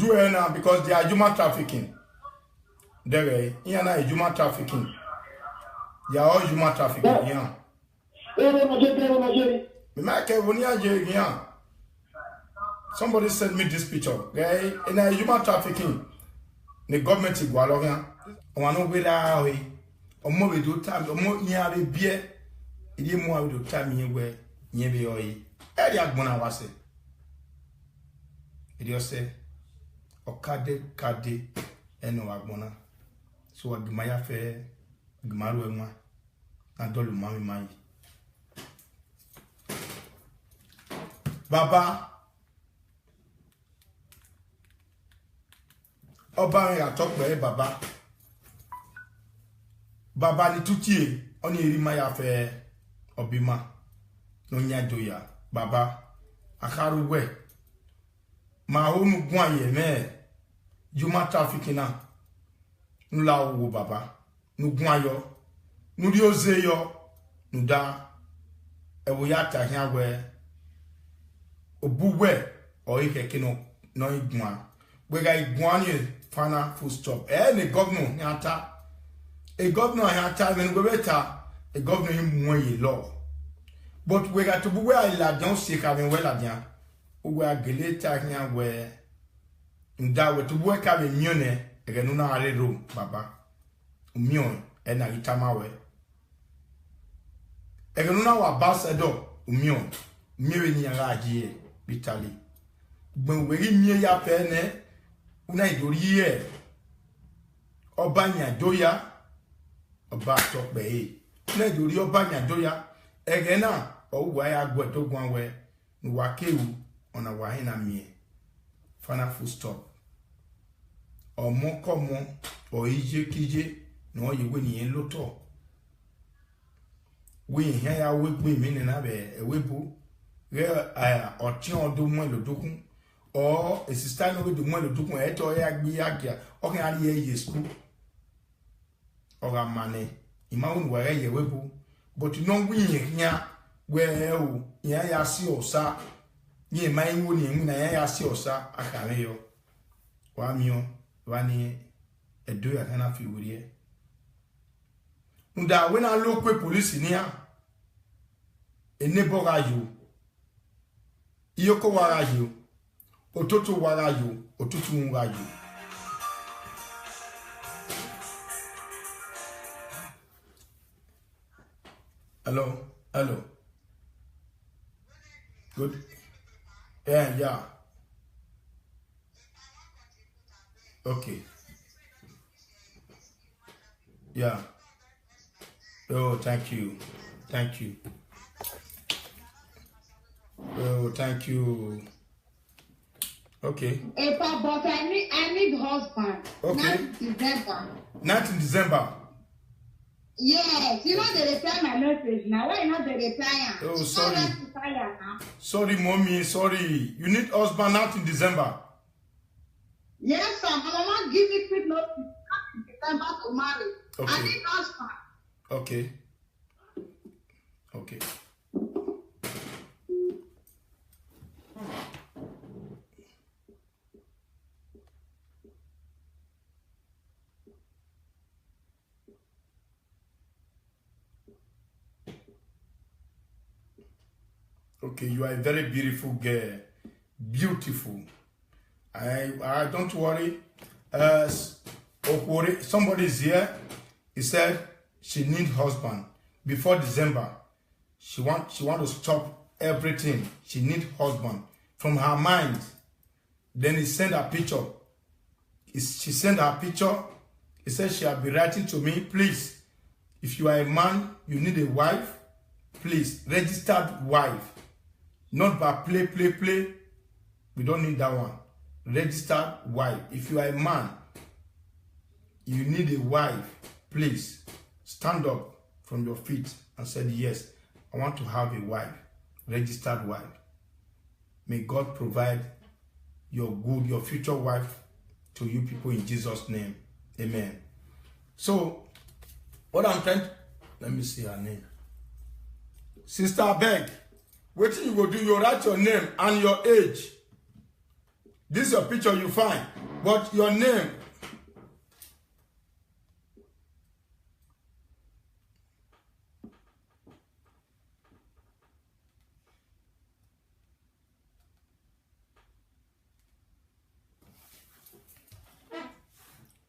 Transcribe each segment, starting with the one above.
do it now because they are human trafficking. There, here now is human trafficking. They are all human trafficking. Yeah. Somebody sent me this picture. Okay, in a human trafficking, the government is going. One way that way. Omo we do time. Omo nya be bie. Idi mo we do time yen we yen be oyi. E di agbona wase. Idi o say okade kade eno agbona. So agmaya fe gmaru enwa. Na dolu mami mai. Baba Oba ya talk be baba. Baba ni tutie oni erima ya fe obima no nya doya baba akaru we ma honu gun aye me human trafficking na nla wo baba nu gun ayo nu ri oze yo nu da ewo ya ta hia we obuwe o ikeke no igun we ga igun ni final full stop the governor ni ata a governor has time when a governor him one law. But we got to be where I don't see having well again. We are gelata here where in that way to work have a mune again no room, Baba. Union and a itamawe. Again no ambassador, Union, Mirini and Raji, Bitali. When we near ya pene, unai do ye Obanya doya. Oba talk be na dori oba nyadoya egena owa ya gweto gwanwe no wakewu ona wahina mie fana full stop omo komo oije kije no yewe ni loto we hia ya wegbe mi ni na be ewebu re otin odo mo lodokun o a sister no do mo lodokun e to ya gbe agia o kan ari ye school Oga mane imawun were ye webu but no win here where o ya si osa ye mai wo ni emu na ya si osa akare yo wa mio wani edo ya kana fi wuri nda we na lokwe police ni a enebo rayo iyoko warayo ototo warayo otutu warayo. Hello. Good. Yeah. Okay. Yeah. Oh, thank you. Oh, thank you. Okay. But I need husband. Okay. Not in December. Yes, you know they reply my message now. Why not they reply? Oh, sorry. Sorry, mommy. Sorry. You need husband not in December. Yes, sir. My mama give me quick notice in December to marry. Okay. I need husband. Okay. Okay, you are a very beautiful girl. Beautiful. I don't worry. Somebody is here. He said she needs husband before December. She want to stop everything. She needs husband from her mind. Then he sent a picture. She sent her picture. He said she will be writing to me, please. If you are a man, you need a wife. Please, registered wife. Not by play. We don't need that one. Registered wife. If you are a man, you need a wife. Please stand up from your feet and say, yes, I want to have a wife. Registered wife. May God provide your future wife to you people in Jesus' name. Amen. So, what I'm trying to, let me see her name. Sister Beg. What you go do, you write your name and your age. This is your picture you find. But your name.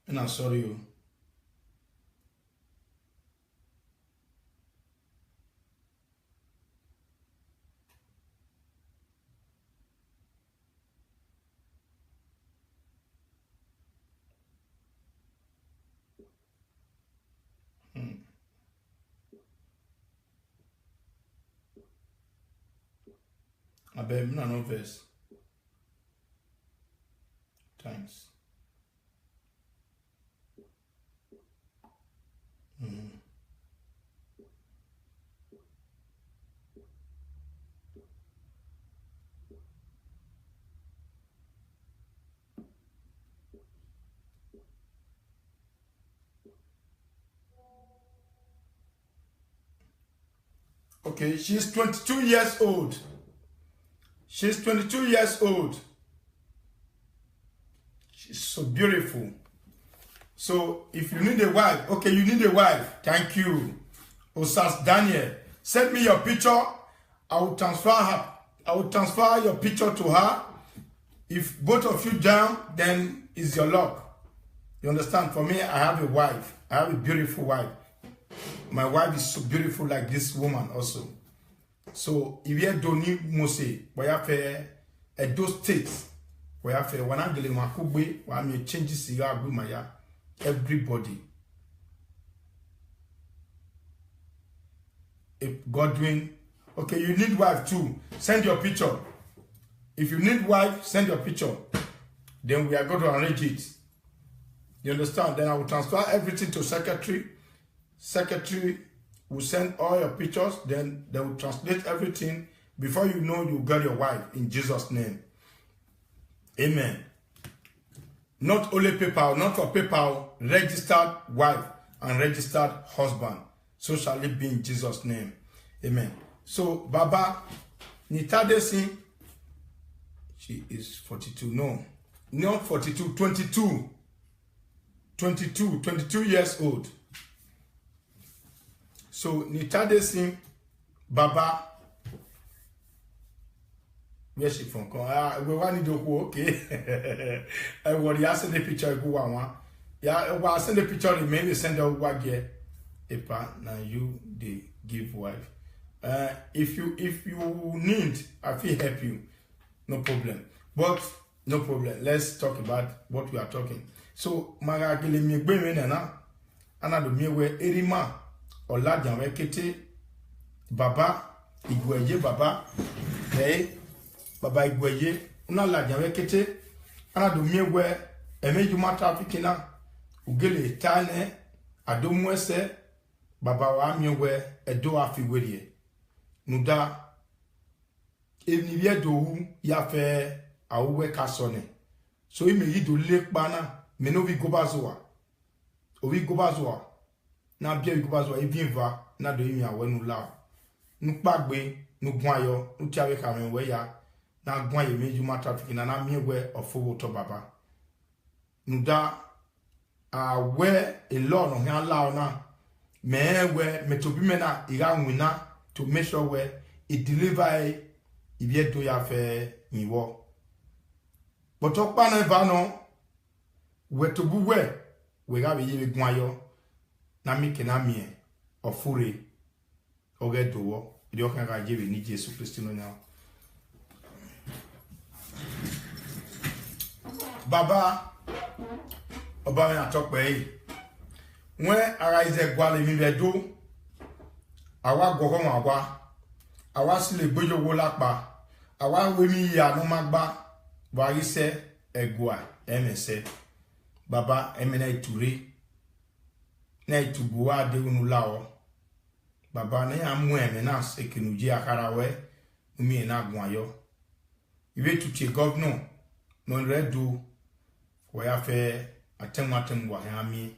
And I'm sorry you. I bet no verse. Thanks. Okay, she's 22 years old. She's 22 years old. She's so beautiful. So if you need a wife, okay, you need a wife. Thank you. Osas Daniel, send me your picture. I will transfer her. I will transfer your picture to her. If both of you down, then it's your luck. You understand? For me, I have a wife. I have a beautiful wife. My wife is so beautiful like this woman also. So if you don't need Mose, we have a those states. We have a one angle in Makube, where I changes cigar with Maya. Everybody. If Godwin, okay, you need wife too. Send your picture. If you need wife, send your picture. Then we are going to arrange it. You understand? Then I will transfer everything to secretary. Secretary will send all your pictures. Then they will translate everything. Before you know, you get your wife in Jesus' name. Amen. Not only PayPal, not for PayPal, registered wife and registered husband. So shall it be in Jesus' name. Amen. So, Baba, Nitadesi, she is 42. No, not 42, 22. 22 years old. So, Nitadesi, Baba, where's she from? We want to do okay. I will send the picture. Yeah, I send the picture. Maybe send a wag here. Now you they give wife. If you need, I will help you. No problem. But no problem. Let's talk about what we are talking. So magagile mi gbe mi na ana do mi we erima olajan we kete baba igweje baba baba igweje una lajan we kete ana do mi we emejuma traffic na ugele tane adomu ese baba wa mi we edo afiwerie nuda eniye do ya fe awwe kasone so ime yi do lepa na me no vi gobazoa o vi gobazoa na bia vi gobazoa e bien va na do imi awenu la nu pagbe nu gun ayo nu ti awe ka me we ya na gun aye meju ma traffic na mi we ofowo to baba nuda awe e lo no han la na me we me to bi me na ira nwina to make sure we it deliver ibie do ya fe yiwo but okpa na ba no we to bu we ga be ye gun ayo na mi ke na mi ofure oge dowo ide okan ga je be ni Jesu Kristo no now baba oba mi atokpe yi wọ́n ara ize gwa le mi be do àwa gogo won àwa sì lè gbejo wo lápá àwa we mi ya no magba wa ise egwa emese baba emena iture na itubu ade unu lawo baba na ya mu eme na sekinuji akara we umi na gun ayo iwe tuche governor no redu wo ya fe atem wa ya mi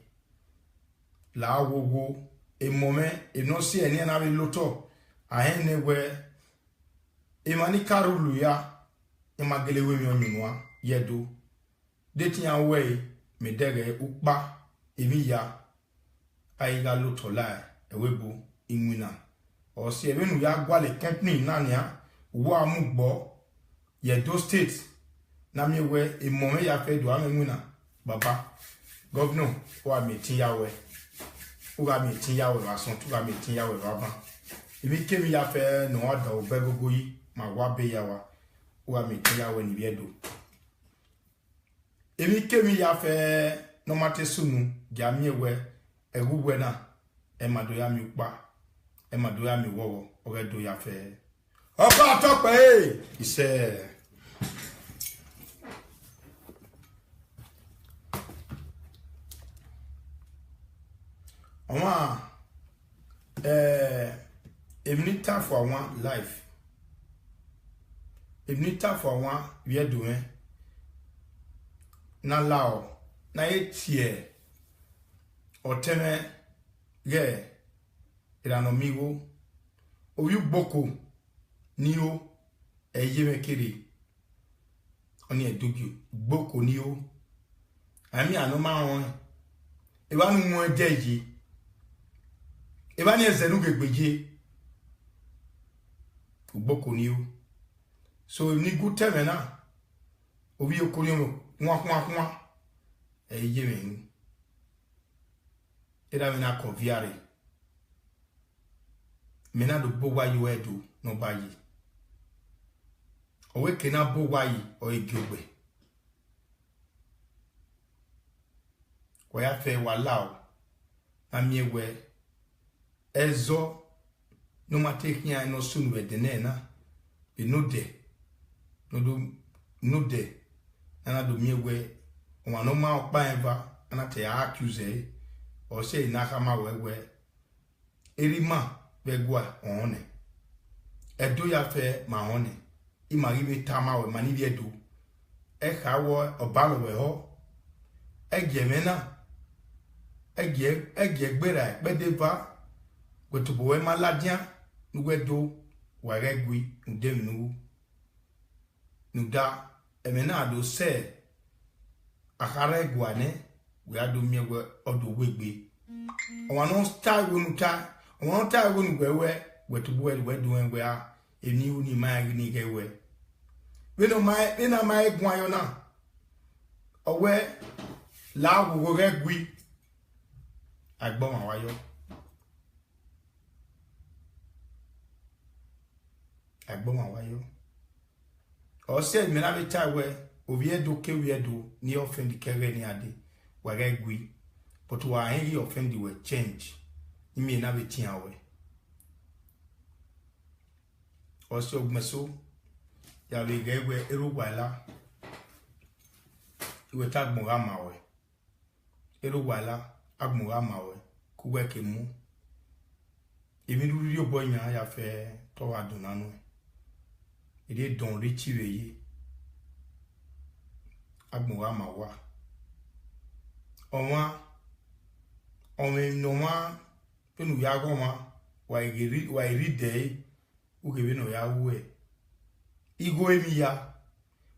la wogo e moment e no si eni na be loto ahene we e mani karulu ya e magele we mi onunwa yedo dating away me dere ukpa emi ya aiga lotola ewebo inwina o si evenu ya gwale company nania wo amugbo yedo state na mi we imome ya fe do amwina baba governor o ameti yawe o ameti yawe ason tu ameti yawe baba emi kemi ya fe no oda obegogo yi ma wa be yawa o ameti yawe ni biedo emi kemi ya fe no mate sunu jamie we egugwe na emado ya mi pa emado ya mi wowo oredo ya fe opa tope ise Oma eminita for one life eminita for one we are doing na lao na etie oteme ge iranomigo oyu boko niyo eyemekere oni edugio boko niyo ami anoma won ebanu mu ejeji ebani ezenu gegbeje boko niyo so ni guteme na obi okoriyo nwa eyemenu era mena conviare mena do bowa yi wedu no bayi owe kena bowa yi o egogbe ya fe walao amiewe ezo no matekia no sunu wedenena inode no de ana do miewe wano ma okpa eva ana te accuse o say na kama wewe erima begwa one edo ya fe ma one imari be tama we mani bi edo e kawo obalo we ho egemena ege gbera pedeva gotubo we maladia nuwedo waregui ndemnu nuda emena do se akare guane we ado miewe odo wegbe wano style wonuta wano ta wonu gwewe gotubo we do enwe a eni uni mai ni gewe we no mai na mai gwan yo na owe la wo regui agbon awayo o se mi na be tawe oviedo kewiedo ni offend kere ni ade waregui but wa he offend we change imi na be tiawe o se ogmeso ya be gewe erugwala iwe tagmo amawe erugwala agmuga mawe kuweke mu emi ruri obonya ya fe to wa dunanu ide don richi weye agmuga mawa onwa noma penu ya goma wa iri de ugebe no ya we igo emi ya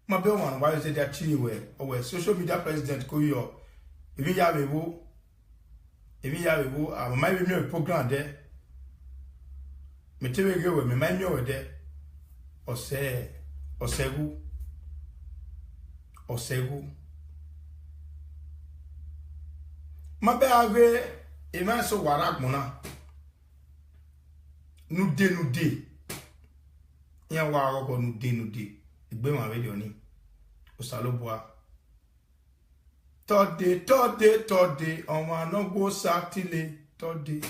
ma be wan wa se that chiwe owe social media president ko yo emi ya bebo my me program de me tebe gewe me my me de osegu ma be ave e ma so waragbona nude ya wa rogo nude igbe ma we de oni osaloboa Tode, on va no go satile, tode,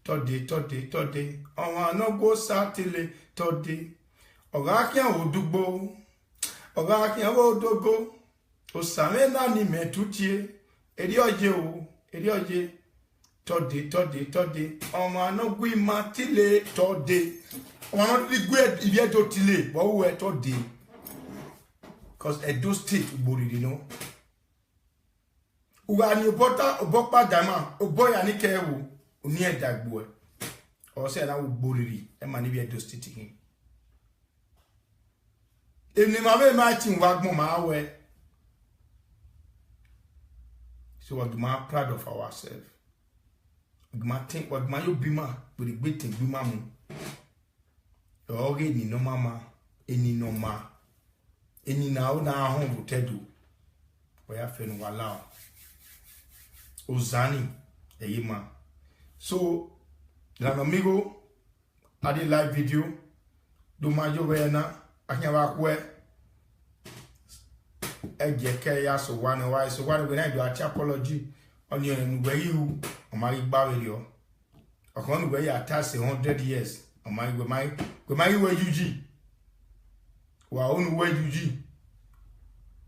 on va no go satile, tode. Orakia odugbo, orakia odogo, o samena ni metutie, erioje, tode, on va no gui matile, tode. On va no gui ivieto tile, but we tode. Cause Edo State, you know. Uga ni obokpa gama oboya ni kewu oni edagbo e o se na wo boriri e ma ni bi Edo State hin If my way matching wagmo my way. So we're proud of ourselves. We're think we're you bima with the great thing bima mu. Oge ni no mama, eni no ma. Eni na o na home tedu. We are feeling walao. Ozani eyima. So la amigo I did live video. Do my job na akanwa kwe. Ejeke ya so one why so what when I do a apology on your where you on my barrier. Akon where you attach 100 years on my way where UG. Wa on where UG.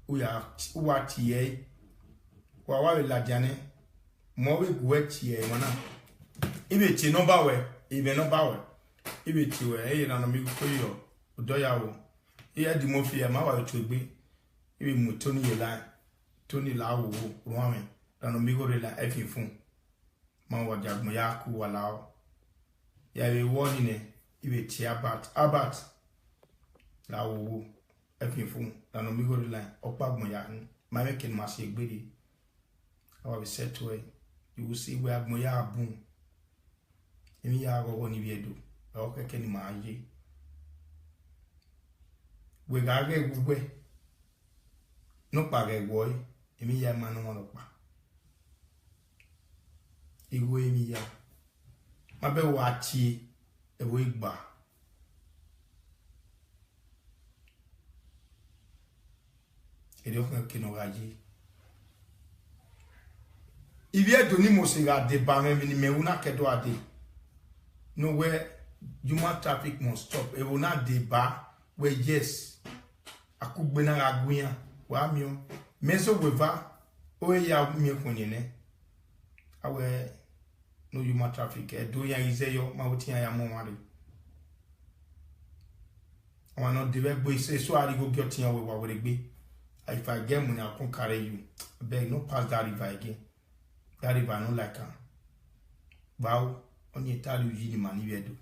We are what ye. Wa wa la jane. Mo we gwet ye mana. Ibe ti no ba we, ibe no ba we. Ibe ti we e na mi ko yo. Odoyawo. Iya di mo fi e ma wa to gbe. Ibe mo Tony Yela. Tony la wo Rwame. Na no mi go re la efi fun. Ma wa jagmo ya ku wala o. Ya we woni ne ibe ti abat la wo efi fun. Na no mi go re la opagmo ya ma me kin ma se gbede. I will say to it, you will see where Moya boom. Emi ya go woni bi edo. Okay, can you manage? We got a way. No pare boy. Emi ya man no pa. Igo emi ya. Mabe wachi e we gba. E do kan kino gaji. If you don't know the barren minimum, not kedo ade. No where human traffic must stop. It will not de bar where yes. I could be na aguya. Wa mio. Meso weva. Oe ya mi kunine. Awe no human traffic. Do ya izeyo mauti ya mo wari. I want not direct boy say so I go get you where we be. If I get money, I can carry you. I beg no pass that river again. That river no like her. Vow on your tell you the money we do.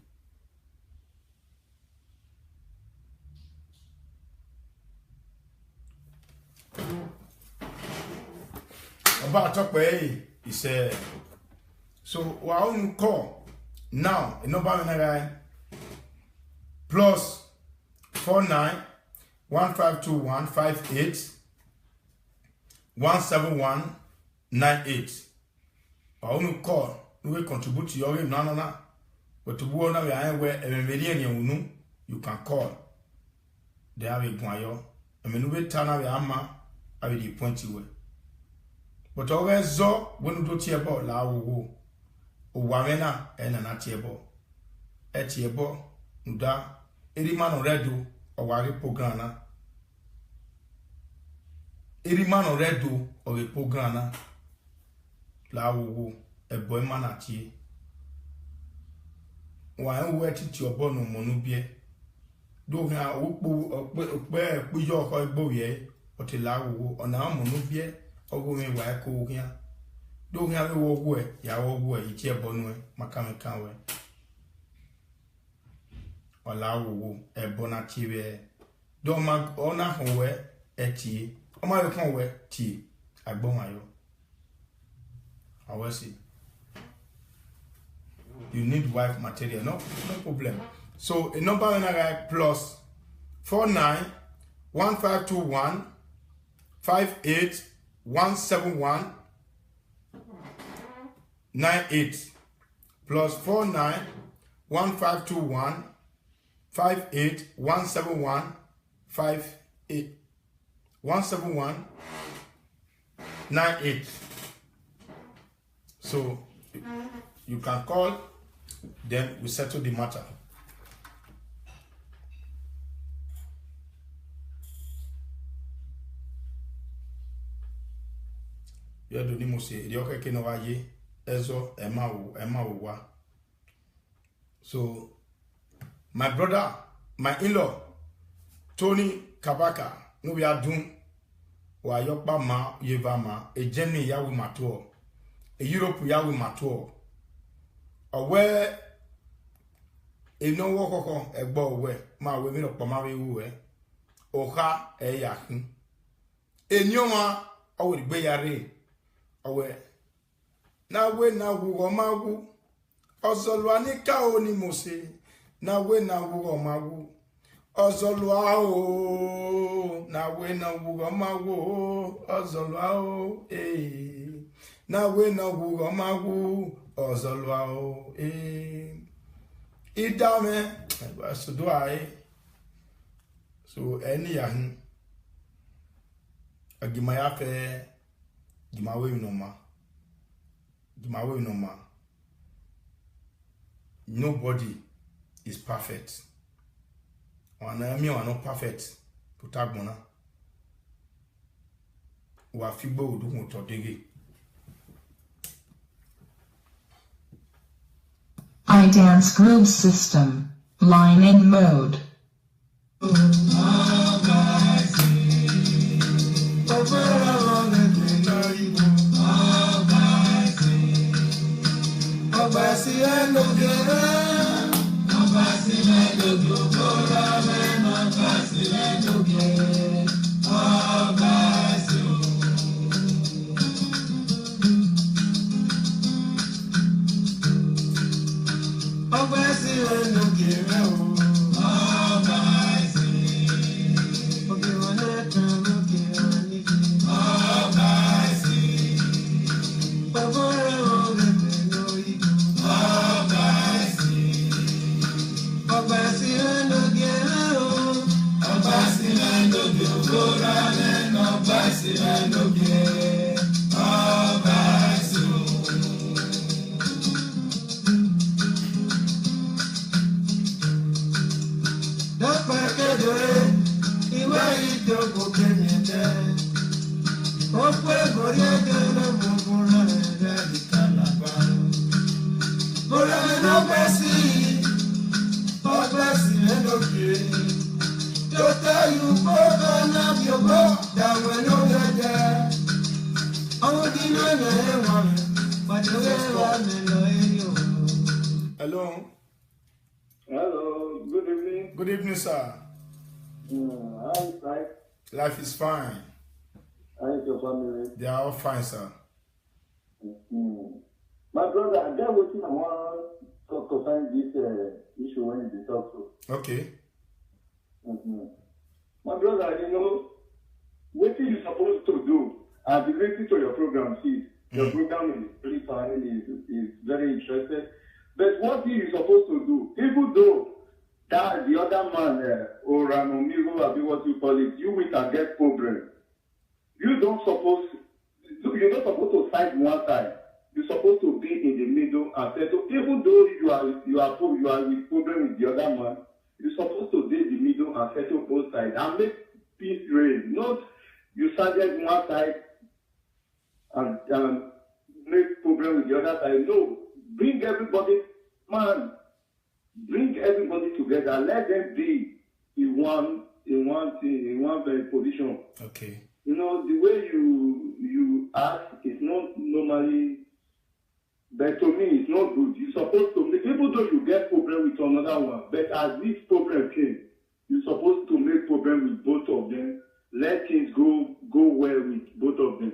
About talk way, he said. So we are on call now. A number +49 1521 58 17198. I want to call. We contribute to your no. But to go now, we are where a median you can call. They have a guayo. I mean, we turn away ama. I will point you. But always so when you do tear ball, la wo. O wamena and an atiebo. Etiebo, Nuda, any man on redo or wari pograna. Any man on redo or a pograna. La wo a boy man at ye. Why wet it your bono monubie? Do now where we your hoi boye or te la wo on our monubie or go me where I call here. Do have a walk way, ya walk way, it's your bonway, Macame canwe. Or la wo a bonati. Do mag honor home at ye, or my conway tea, I bomayo. I will see. You need wife material, no problem. So a number when I +49 1521 58 171 98 +49 1521 58 171 58 171 98. So you can call, then we settle the matter. You do ni mo se the okay kino wa ye ezo ema wo wa. So my brother, my in-law, Tony Kabaka, no we are doing wa yokpa ma yeva ma e Germany ya we mato. A Europe ya we mature. Aware a no walk egbo we ma we me up ma we oha eyahin. Enyoma owe gbe yare. Owe na we na wu omawu. Ozolwa ni ka oni mose. Na we na wu omawu. Ozolwa o. Na we na wu omawu. Ozolwa o. Na we na wu omawu. Ozolwa o. Idame. So do I. So any yahin. Agimaya fe. Gimawe noma. Gimawe noma. Nobody is perfect. Me are not perfect. Putagbona. Wa figbo odu mo todege. iDance Groove System. Line in mode. Hello. Hello, good evening. Good evening, sir. How is life? Life is fine. How is your family? They are all fine, sir. My brother, I get what I want to concerning this issue when you talk to. Okay. My brother, you know, what you supposed to do, I've been listening to your program, see. Your program is pretty fine, is very interesting. But what you supposed to do, even though that the other man, or Ranomigo, or what you call it, you will get problem. You're not supposed to side one side. You're supposed to be in the middle and settle. Even though you are with problem with the other man, you're supposed to be in the middle and settle both sides and make peace reign. Not you sided one side and make problem with the other side. No, bring everybody together. Let them be in one position. Okay. You know, the way you act is not normally, but to me, it's not good. You're supposed to make, even though you get problem with another one, but as this problem came, you're supposed to make problem with both of them. Let things go well with both of them.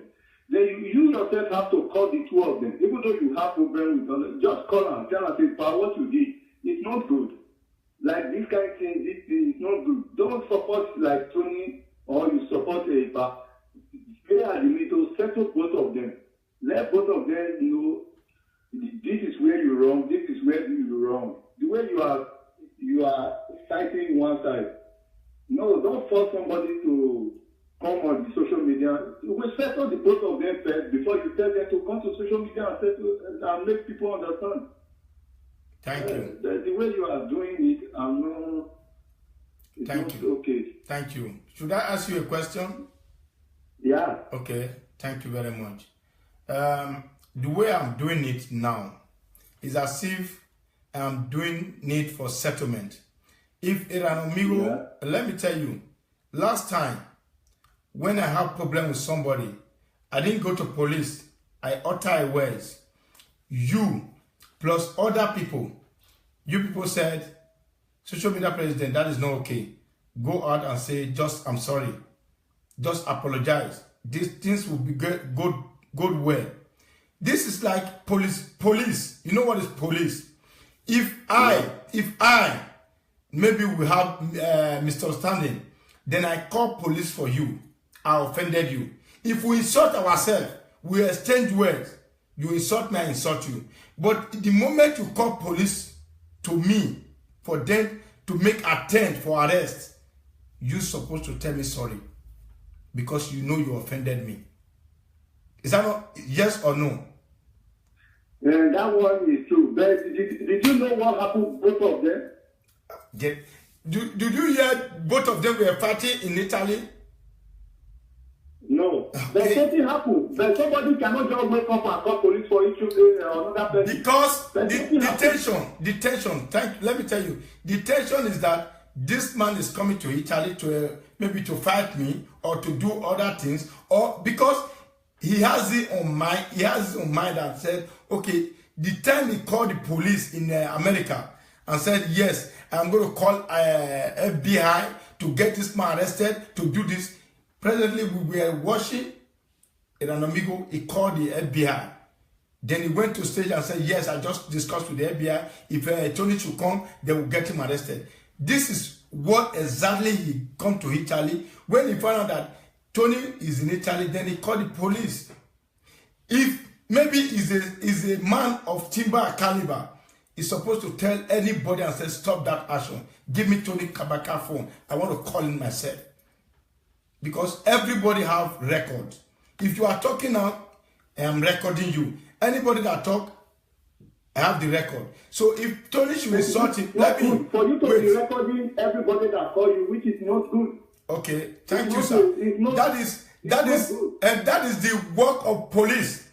Then you yourself have to call the two of them. Even though you have problem with another, just call them, tell them, say, "Pa, what you did, it's not good. Like this kind of thing, this thing is not good. Don't support like Tony or you support a Pa. Stay at the middle, settle both of them. Let both of them know this is where you're wrong, this is where you're wrong. The way you are fighting one side. No, don't force somebody to come on the social media. You will settle the both of them first before you tell them to come to social media and settle and make people understand. Thank you. The way you are doing it, it's Thank not you. okay. Thank you. Should I ask you a question? Yeah. Okay. Thank you very much. The way I'm doing it now is as if I'm doing it for settlement. If Ranomigo, let me tell you, last time when I have problem with somebody, I didn't go to police. I utter words. You plus other people, you people said, social media president, that is not okay. go out and say, just, I'm sorry. Just apologize. These things will be good well. This is like police. You know what is police? If I, maybe we have misunderstanding, then I call police for you. I offended you. If we insult ourselves, we exchange words. You insult me, I insult you. But the moment you call police to me for them to make attempt for arrest, you're supposed to tell me sorry because you know you offended me. Is that not yes or no? That one is true. But did you know what happened both of them? Yeah. Did you hear both of them were fighting in Italy? No. Okay. But something happened. But somebody cannot just wake up and call police for each another person. Because the tension, let me tell you, the tension is that this man is coming to Italy to maybe to fight me or to do other things, or because he has it on mind. He has it on mind and said, okay, the time he called the police in America and said, yes, I'm going to call FBI to get this man arrested to do this. Presently, we were watching in an amigo. He called the FBI. Then he went to stage and said, yes, I just discussed with the FBI. If Tony should come, they will get him arrested. This is what exactly he come to Italy. When he found out that Tony is in Italy, then he called the police. If maybe he's a man of timber caliber, he's supposed to tell anybody and say, stop that action. Give me Tony Kabaka phone. I want to call him myself. Because everybody have records. If you are talking now, I am recording you. Anybody that talk, I have the record. So if Tony should insult him, let me for you to be recording everybody that call you, which is not good. Okay, thank you, sir. That is the work of police.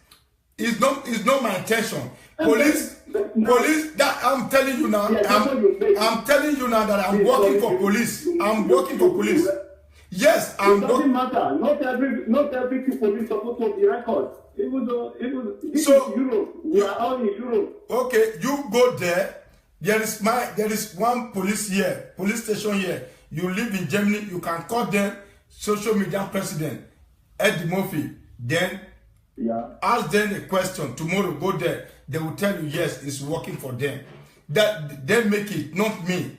It's not my intention. Police. That I'm telling you now. I'm telling you now that I'm working for police. I'm working for police. Yes, it doesn't matter. Not every police supposed to be recorded. This is Europe. We are all in Europe. Okay, you go there. There is one police station here. You live in Germany, you can call them social media president, Eddie Murphy. Then ask them a question. Tomorrow go there. They will tell you yes, it's working for them. That they make it, not me.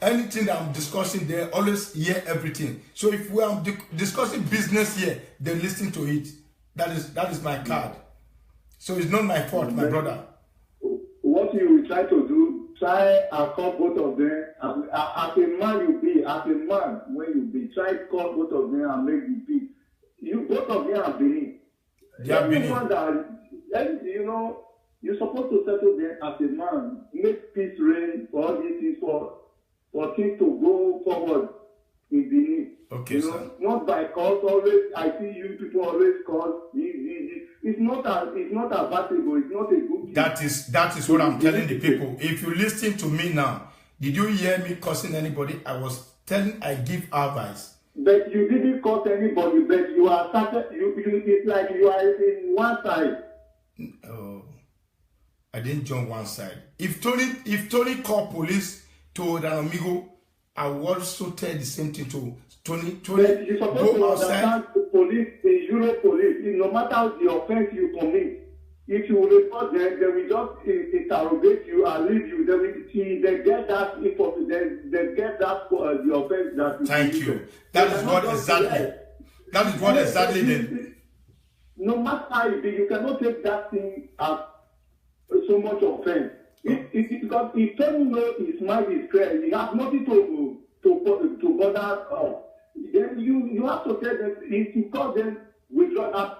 Anything that I'm discussing, they always hear everything. So if we are discussing business here, they listen to it. That is my card. So it's not my fault, my brother. What you will try to do, try and call both of them. As a man when you be, try to call both of them and make the peace. Both of them are Benin. They are Benin. You're supposed to settle them as a man, make peace reign for all these things, for things to go forward in Benin. Okay, sir. Not by cause. Always, I see you people always cause. It's not advisable. It's not a good thing. That is what I'm telling the people. If you listen to me now, did you hear me cursing anybody? I was telling, I give advice. But you didn't curse anybody. But you are started. It's like you are in one side. Oh, I didn't join one side. If Tony called police to an amigo, I will also tell the same thing to Tony. But you're supposed to understand the police, the Euro police, no matter the offense you commit, if you report them, they will just interrogate you and leave you. They get that info, they get that the offense that you Thank you. That is what exactly then. No matter how it is, you cannot take that thing as so much offense. Because if Tony knows his mind is clear, he has nothing to bother us. Then you have to tell them, if you call them, withdraw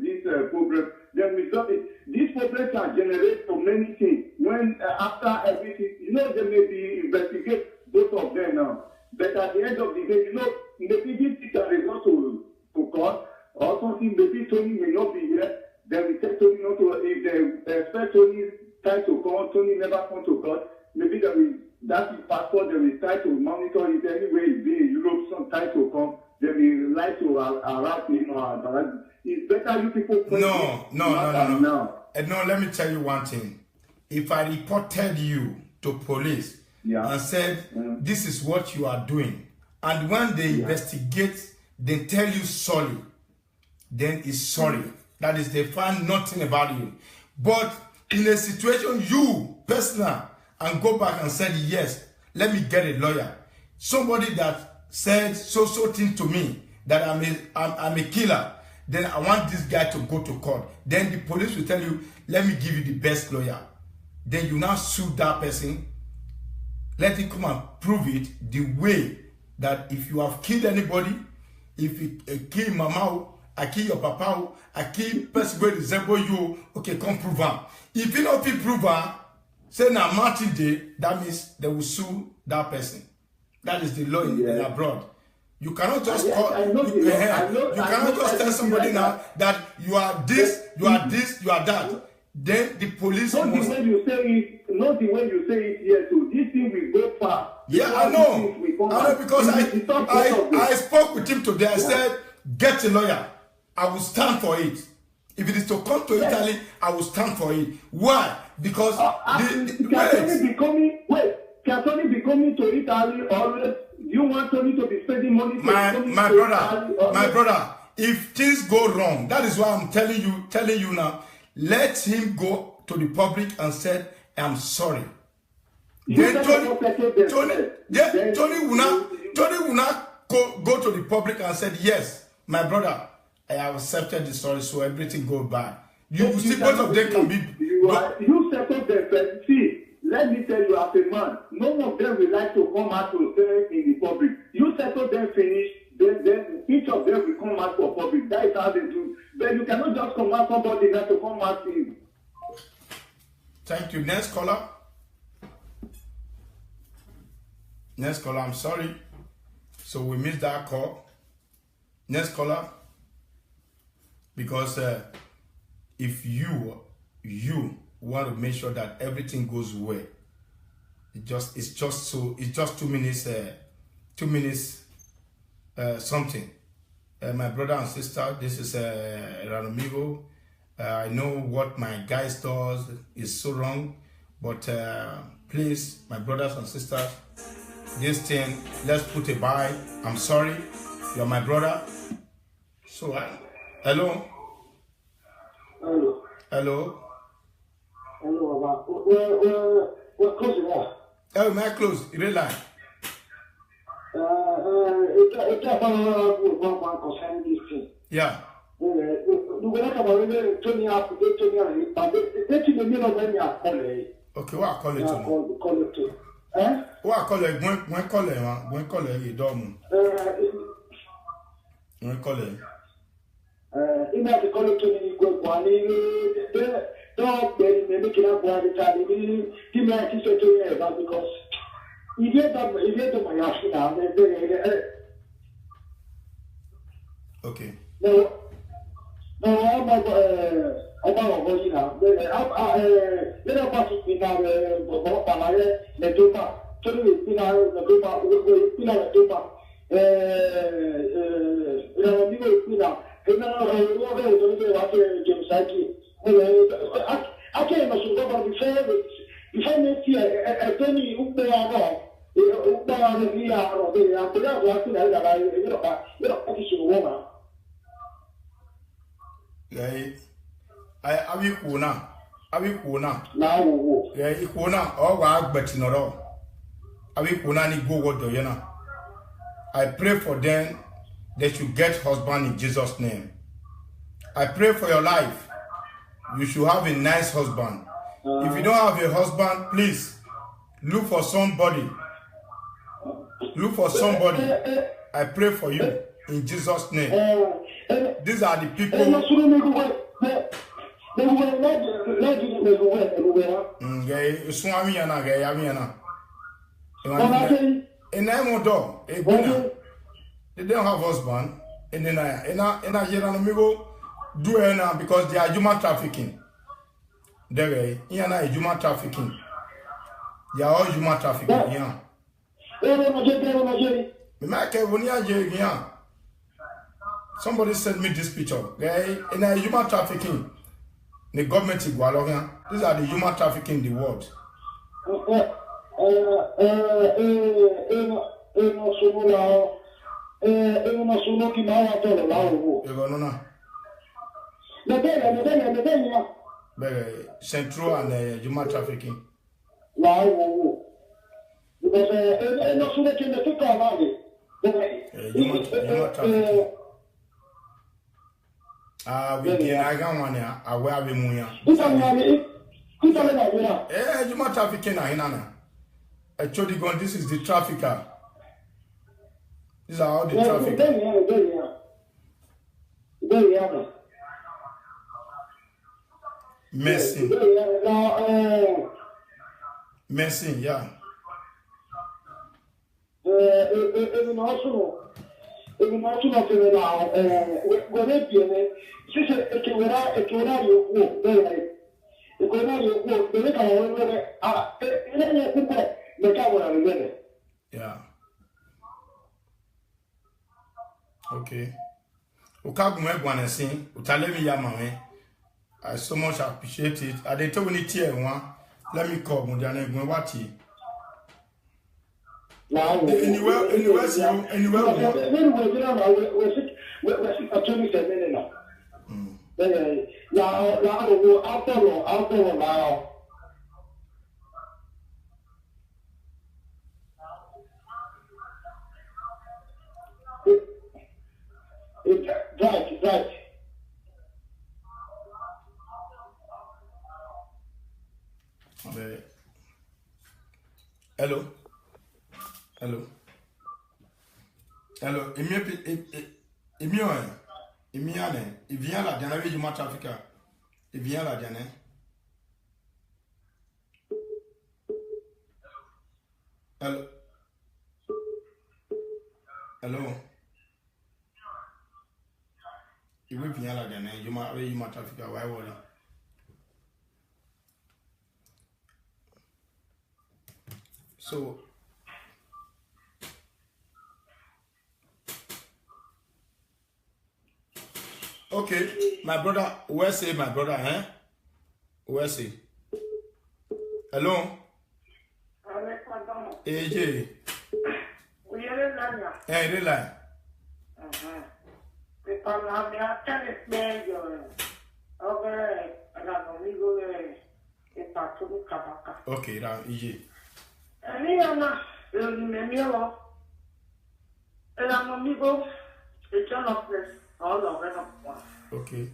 this problem, then withdraw it. This problem can generate so many things. When after everything, they may be investigate both of them now. But at the end of the day, maybe this can result to court or something. Maybe Tony may not be here. Then we tell Tony not to. If they expect Tony try to come, Tony never come to court. Maybe that's his passport. They will try to monitor it anyway. He's been in Europe, some try to come. They will like to harass him or harass. It's better you people. No. No, let me tell you one thing. If I reported you to police and said, this is what you are doing. And when they investigate, they tell you sorry. Then it's sorry. That is, they find nothing about you. But in a situation, you, personal, and go back and said, yes, let me get a lawyer. Somebody that said so thing to me, that I'm a killer, then I want this guy to go to court. Then the police will tell you, let me give you the best lawyer. Then you now sue that person. Let him come and prove it the way that if you have killed anybody, if you kill mama, I kill your papa, I kill person who resemble you, okay, come prove him. If you don't prove him, say now Martin Day, that means they will sue that person. That is the law in abroad. You cannot just call. You cannot just tell somebody now that you are this, you are this, you are that. Then the police. Not the way you say it. Not the way you say it here too. This thing will go far. Yeah, I know. Because I spoke with him today. I said, get a lawyer. I will stand for it. If it is to come to Italy, I will stand for it. Why? Because can Tony be coming to Italy always? You want Tony to be spending money? My brother, if things go wrong, that is why I'm telling you now. Let him go to the public and say, I'm sorry. Then Tony will not go to the public and say, yes, my brother, I have accepted the sorry, so everything goes by. You see, both of them can be. You settle them, but see, let me tell you, as a man, none of them will like to come out to say in the public. You settle them, finish, then each of them will come out for public. That is how they do. But you cannot just command somebody not to come out to you. Thank you. Next caller. Next caller, I'm sorry. So we missed that call. Next caller. Because if you want to make sure that everything goes well, it's just 2 minutes. 2 minutes. Something. My brother and sister, this is Ranamigo. I know what my guys does is so wrong, but please, my brothers and sisters, this thing, let's put a bye. I'm sorry, you're my brother. So, hello. Hello. We're closing off. Oh, my close. Real line. Yeah. Okay, what I call it to? What I call it? When call it, you don't. When call it. Ina the call to me go kwani don't be making up one the time he might teach to you because he get my yashina. Okay. No, I'm about going now. Then I'm passing me now. The Duma, to me, the Duma, I came as a before next year, a penny I pray for them that you get husband in Jesus' name. I pray for your life. You should have a nice husband. If you don't have a husband, please look for somebody. Look for somebody. I pray for you in Jesus' name. These are the people. They don't have husband. And then I do it now because they are human trafficking. They are human trafficking. They are all human trafficking. Yeah. Somebody sent me this picture. In a human trafficking, the government is these are the human trafficking in the world. sono chi mai ha tolto l'auto. You go no na. Medenya. Central and Juma trafficking. L'auto. Because non sono che ne tutto avanti. Juma trafficking. We can I got one ya. Aware we muya. Juma trafficking na hinana. Actually, this is the trafficker. These are all the traffickers. Messing, yeah. Yeah. Okay. Ukagumwe gwanesin, utalemi ya mame. I so much appreciate it. I dey tell you tier one. Let me call Mundiane Gwen Wati. Anywhere. Right. Hello. Il vient là, dernière vie du match africain. Il vient là, dernière. Hello. Il vient là, dernière. Du match africain, ouais, ouais. So, okay, my brother, where's my brother, eh? Where's he? Hello? AJ. Hey, really? Okay, now, AJ. Eliana, Memielo, and I'm amigo, a journalist, all of them. Okay.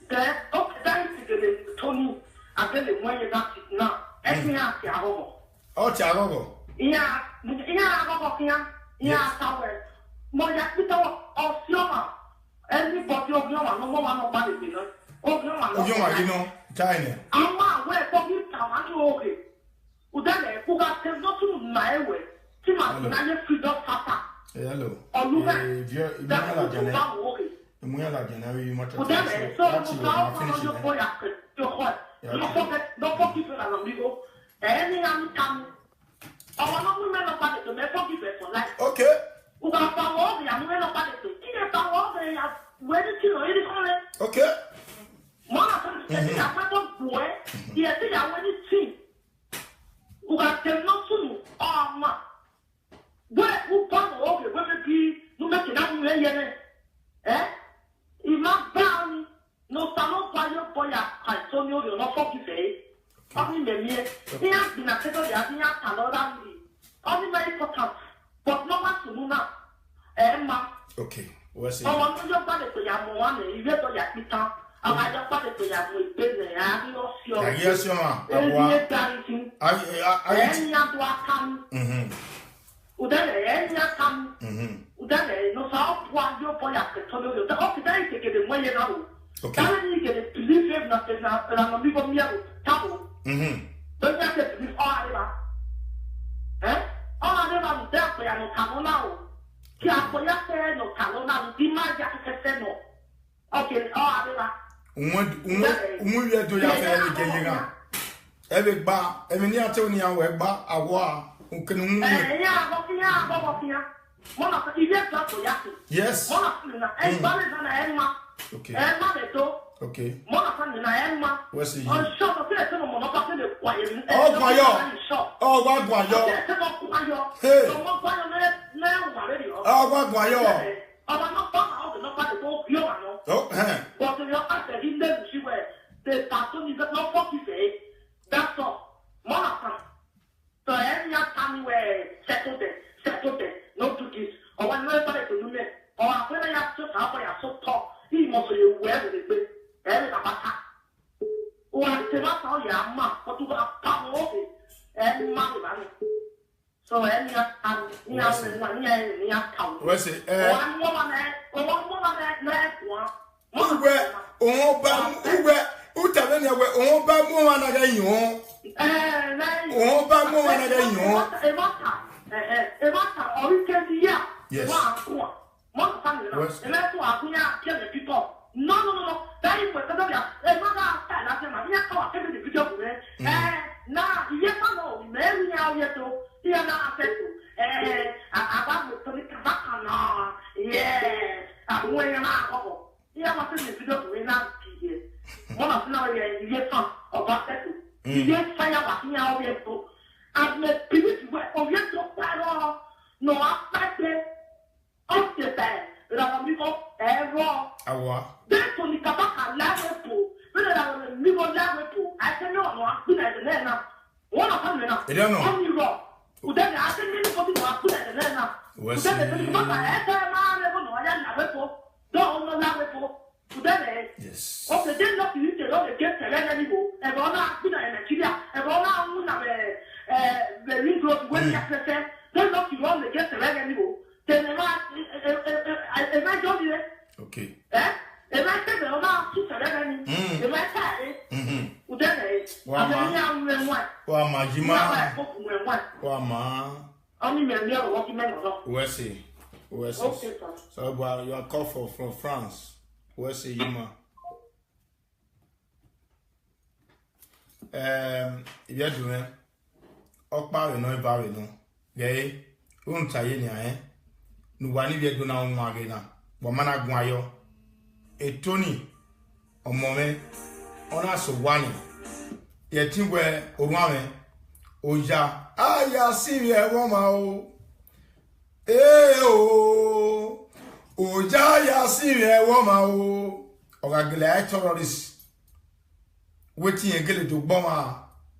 Then, okay, Tony, I tell you when you got it now. And me ask you, oh, Tiago. Yeah, Tower. Moya Pito of Sioma. Everybody of Yoma, no one nobody, you know. Oh, Yoma, you know, China. I'm not where for you, I'm okay. Udane, who got them not to my way. Tima, I freedom papa. Hello. Or look at Muela January, you much. Udane, so your boy after your heart. Don't forget an amigo. Any young time. Our non women of body to make forgive for life. Okay. Who got all the young women of body to get all the where did you know it is on it? Okay. Mama, I went on boy. Yes, I went to see. Who got them not soon? Oh, ma. Where who come over? Where be no making up million? Eh? If not down, no salon by your boy, I told you you're not forgive. Only the mere, he has been a settle the idea of only very important, but no one to know now. Emma. Okay. What's it? I want to your body to your one, you get to your pita. I want your body to your business. Yes, your man. Any other come. Udane, come. Udane, no south one, your boy, I can tell you. The officer take it away now. Okay. Can you get it? Believe him nothing now, and I'm a big meal. Taboo. Don't you have to believe all of eh? All of them are there for no cano now. Kiapoya no cano now. Dimaja to no. Okay, all of them. We do ya every bar, every near Tony, where bar, a war, who can. Yes. Okay. Okay. ni na Emma. What's it? On shop of the cinema, not after the quiet. Oh, Guayo. Shop. Oh, what Guayo? Hey. Oh, what Guayo? Oh, But you are the Hindu, she were the cartoon is not 40 say. That's all. Monotone. So any time where settled it, no to this. Or when we're to do it, or when I have to have I so talk, he must be aware of it. Every attack. Or I say, what's all your mouth, but to have come off it, and money. So any time, near town. what's it? One woman, next one. Utabenya we oba mu anaga yin oba mu anaga yin yes no. That is what one of now you son of that. You fire what me out here to. I've met people of your to no, I said, up the bed, that I'm error. awa That's only Kabaka level, whether I will live on level. I can know, I've been at the land. One of them, I don't know. Only wrong. Who then I think many people have put at the land. what's Then it? the man, I never know, I never don't know level. Yes. Okay, then not you tell all the guests and anymore. And all that good in Nigeria, and all that the Negro when you access, then not you all the guests and anymore. Then am I told you? Okay. Eh? Am I said all that to Serena? Am I said? Well, then, Wa majima wa ma only men there walking men or what's it? What's okay, it? sir. So well, you are called from France. What's it, Yuma? If you're doing Okpa, no, Barry, no. Gay, won't tell you, eh? No one if you do now, Magina. Wamana Guayo. A Tony or Moment on us one. Yet you were Obama. Oja, ya see a woman. Oh, Oja, ya see a woman. Or a glad terrorist. Waiting a girl to bomber.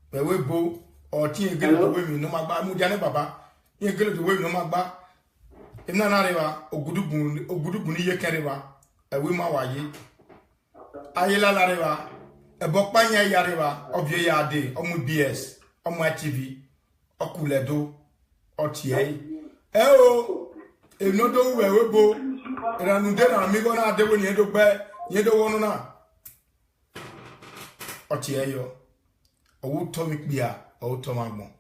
Where we go, or tea a girl to women, no matter Mujana Baba. You girl to women, no matter. If not, or Gudubuni, ye carriva, a woman, why ye. Ayela Lareva, a Bokpanya Yareva, of your yard, or BS. On my TV, or Kuledo, or TA. Oh, if no do where we go, and I'm dead, I'm going to do when you do bad, you don't want to know. Or TA, or Tomic Bia, or Tomamo.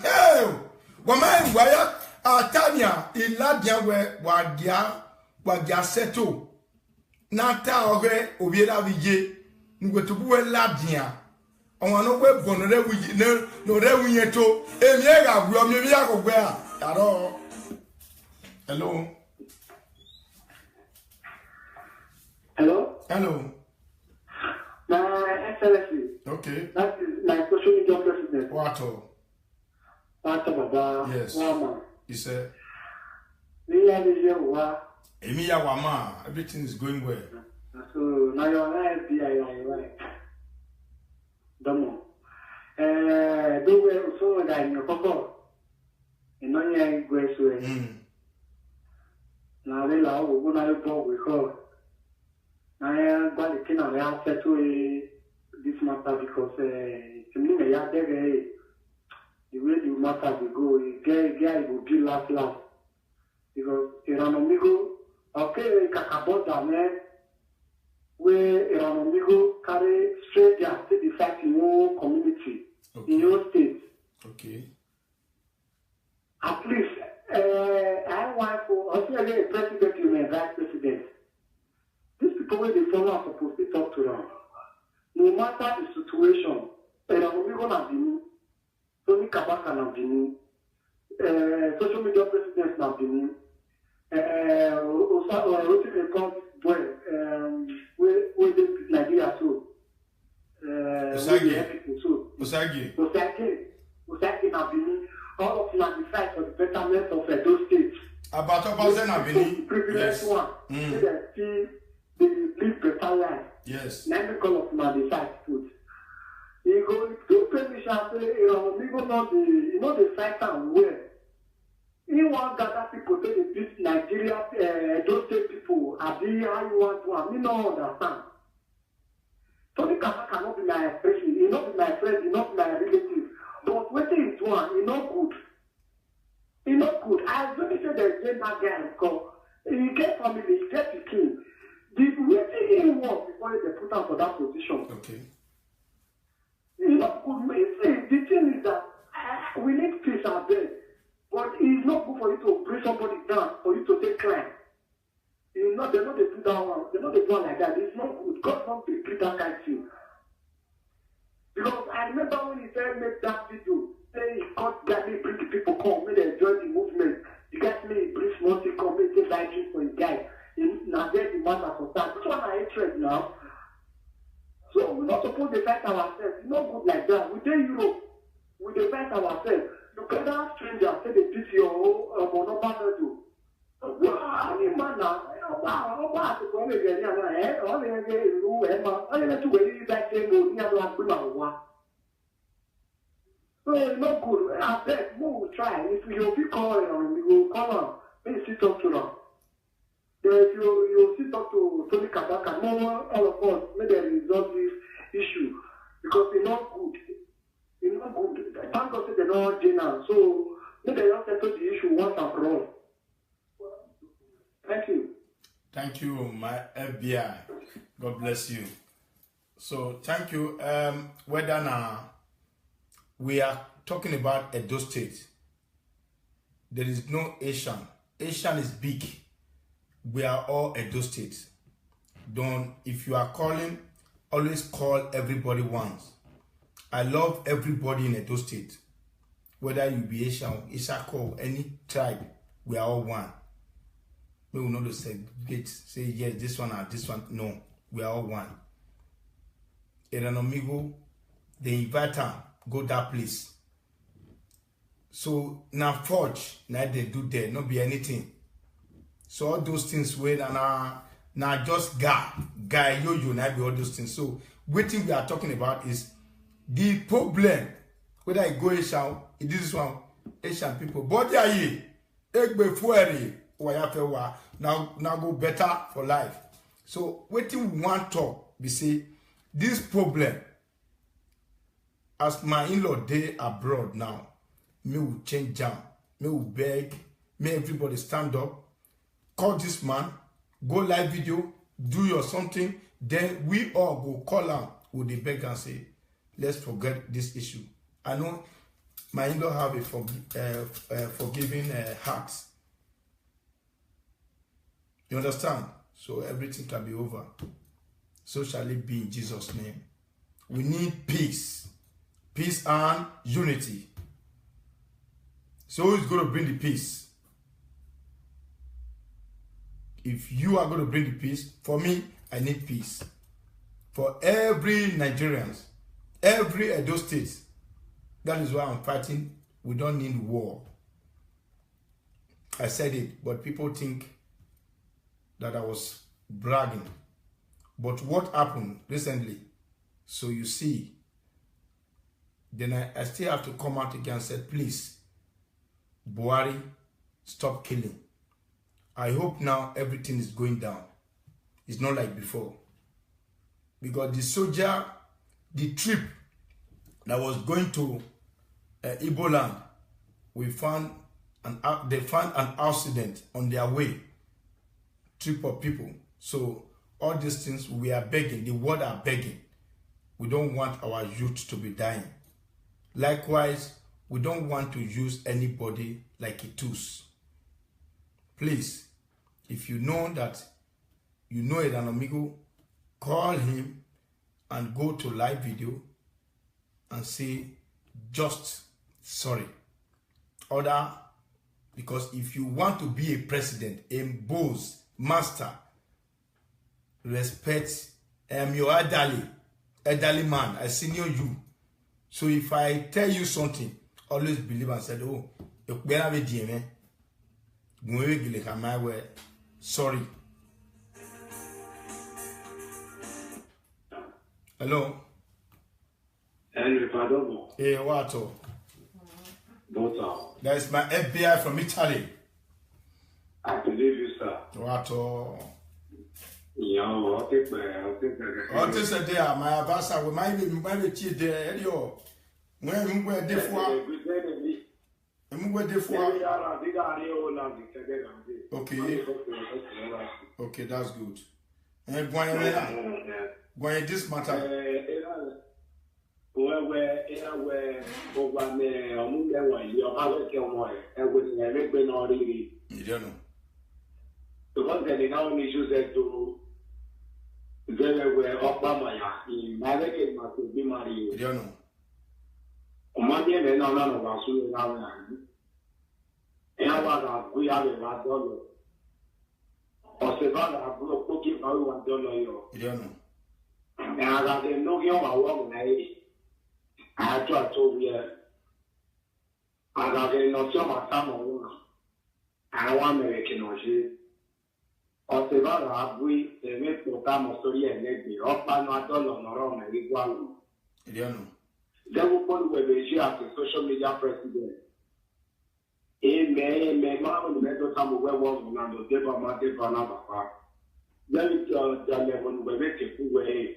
Oh, woman, why are Tanya, Iladia, where Wagia Seto, Nata, or Obiera Vijay, Ngutubu Ladia. On one web on the no revenue to Emiega, Guamiago, where at all. Hello. Hello? Hello. My Excellency. Okay. That is my social media president. What all? Baba. Yes. Wama. He said, Emiya Wama, everything is going well. So now you're right, you're right. Domo. Do we also that in your coco? In on your grace way. Now they allow when I go with her. I got the king of the answer to this matter because to me, I had the way the matter will go, guy will be last. Because Iranomigo, okay, Kakabota, man. Where Iranomigo carry strangers to the fact in your community, in your state. Okay. At least, I want for also a president, you may vice president. These people, when they follow, are supposed to talk to them. No matter the situation, Iranomigo na bini, Tony Kabaka na bini, social media presidents na bini, also, where Nigeria too. Osagi na Benin. All of them are decide for the betterment of those states. About Obazen and Benin. Privileged one. They live better life. Yes. Never call of them are decide food. You go permission say, people know the fight and where. You want gather people say they beat Nigeria, those state people, how you want to, I don't understand. Tony Kaka cannot be my friend, he not be my friend, he not be my relative. But what is one, he not good. He not good. I don't say there's gender guy because he get family, he get the king. What he want before they put him for that position? Okay. He not good. The thing is that we need peace and bed. But it's not good for you to bring somebody down, for you to take crime. They're not they do that one. They're not they do one like that. It's not good. God not be treat that kind of thing. Because I remember when he said make that video, saying he got that me bring the people come, may they enjoy the movement. You guys may bring small thing come, may take life for the guy. Now there's the matter for that. Which one are hatred now? So we're not supposed to fight ourselves. It's not good like that. We tell Europe, we fight ourselves. You cannot stranger say they beat your monopoly too. I mean, man, now, to come again, all the other rule, all the two ways that they will never have been one. So it's not good. I bet more try. If you be calling on, you will call on. Maybe sit talk to them. If you sit talk to Tony Kabaka, more all of us, may they resolve this issue because it's not good. It's not good. Thank God they're not general. So maybe they don't settle the issue once and for all. Thank you. Thank you, my FBI. God bless you. So thank you. Whether now we are talking about Edo State, there is no Asian. Asian is big. We are all Edo State. If you are calling, always call everybody once. I love everybody in Edo State. Whether you be Asian, Isako, any tribe, we are all one. We will not segregate, say yes, this one or this one. No, we are all one. Eranomigo, they invite them, go that place. So now forge, now they do there, not be anything. So all those things where now just guy yo now be all those things. So what thing we are talking about is the problem. Whether I go Asian, this one Asian people, but they are here. Egbe fuere. Now go better for life. So what we want to talk, we say this problem as my in-law they abroad now, me will change down, me will beg, me everybody stand up, call this man, go live video, do your something, then we all go call him with the beg and say, let's forget this issue. I know my in-law have a forgiving heart. You understand? So everything can be over. So shall it be in Jesus' name. We need peace. Peace and unity. So who's going to bring the peace? If you are going to bring the peace, for me, I need peace. For every Nigerians, every Edo State, that is why I'm fighting. We don't need war. I said it, but people think that I was bragging. But what happened recently? So you see, then I still have to come out again and say, please, Buhari, stop killing. I hope now everything is going down. It's not like before. Because the soldier, the trip that was going to Igbo land, they found an accident on their way. Trip of people. So all these things we are begging, the world are begging. We don't want our youth to be dying. Likewise, we don't want to use anybody like a tools. Please, if you know that you know an amigo, call him and go to live video and say just sorry. Other, because if you want to be a president, a boss, master, respect your elderly, elderly man, I senior you. So if I tell you something, always believe and say, oh, you better be DM. Sorry. Hello. Henry Padomo. Hey, what? Daughter. That is my FBI from Italy. I believe you, sir. What? Yeah, I'll take that. What is the day? My abasa will my cheat there. Yo, when you were there for. Okay, that's good. And when this matter. You don't know. Because they now need to very well up my in marriage must be married. You don't know. Monday and none of us will have and I was we have $1. Or Savannah, cooking for $1. You don't know. And I got a no young woman. I had to told you. I got a no summer time. I want American or she. Or Savannah, we make no time of story and maybe up by $1 on my igual. You don't know. They will put where they share as a social media president. Amen. Man, the mental time where one man will give a matter for another part. Then it's the level where they take away.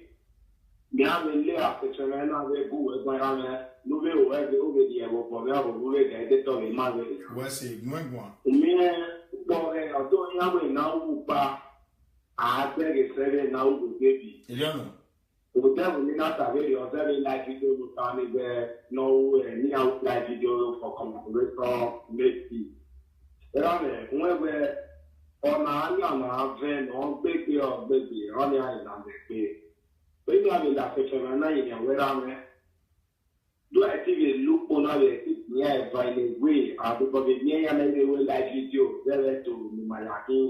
Now, when they are such a man, they go with my arm. No, they will have the over the ever for their way. They tell me, my way. What's it? One. Me, I don't have a now, but I beg a 7 now, baby. You don't know. Whatever we not have video, very like video to find there, no any outside video for collaboration, maybe. When we're on our van, on baby or baby, on the island, when you have a lacation and I where I'm at, do I think a look on our near by the way, I do forget near and they will like video, very to my lacking.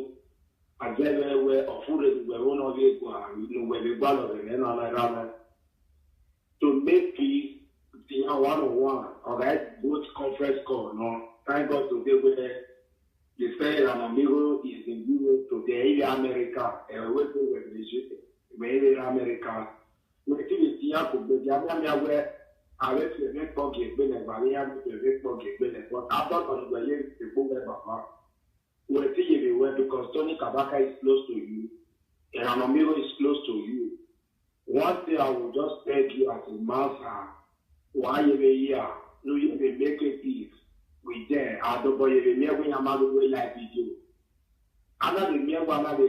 I get where of food were one of it, where the ball and another to make peace, the 101, or that good conference call. No, thank God today where the say an amigo is in Europe today, America, and we go with the America. We see the Tiago, the Yamia where I let the next pocket, when the Maria, the next pocket, but after on the year, the book about. We'll see everywhere because Tony Kabaka is close to you and Anamiro is close to you. One day I will just beg you as a master, why you here? No, you may make a peace with them. I don't know if you may have a like video. I'm not the mere one of the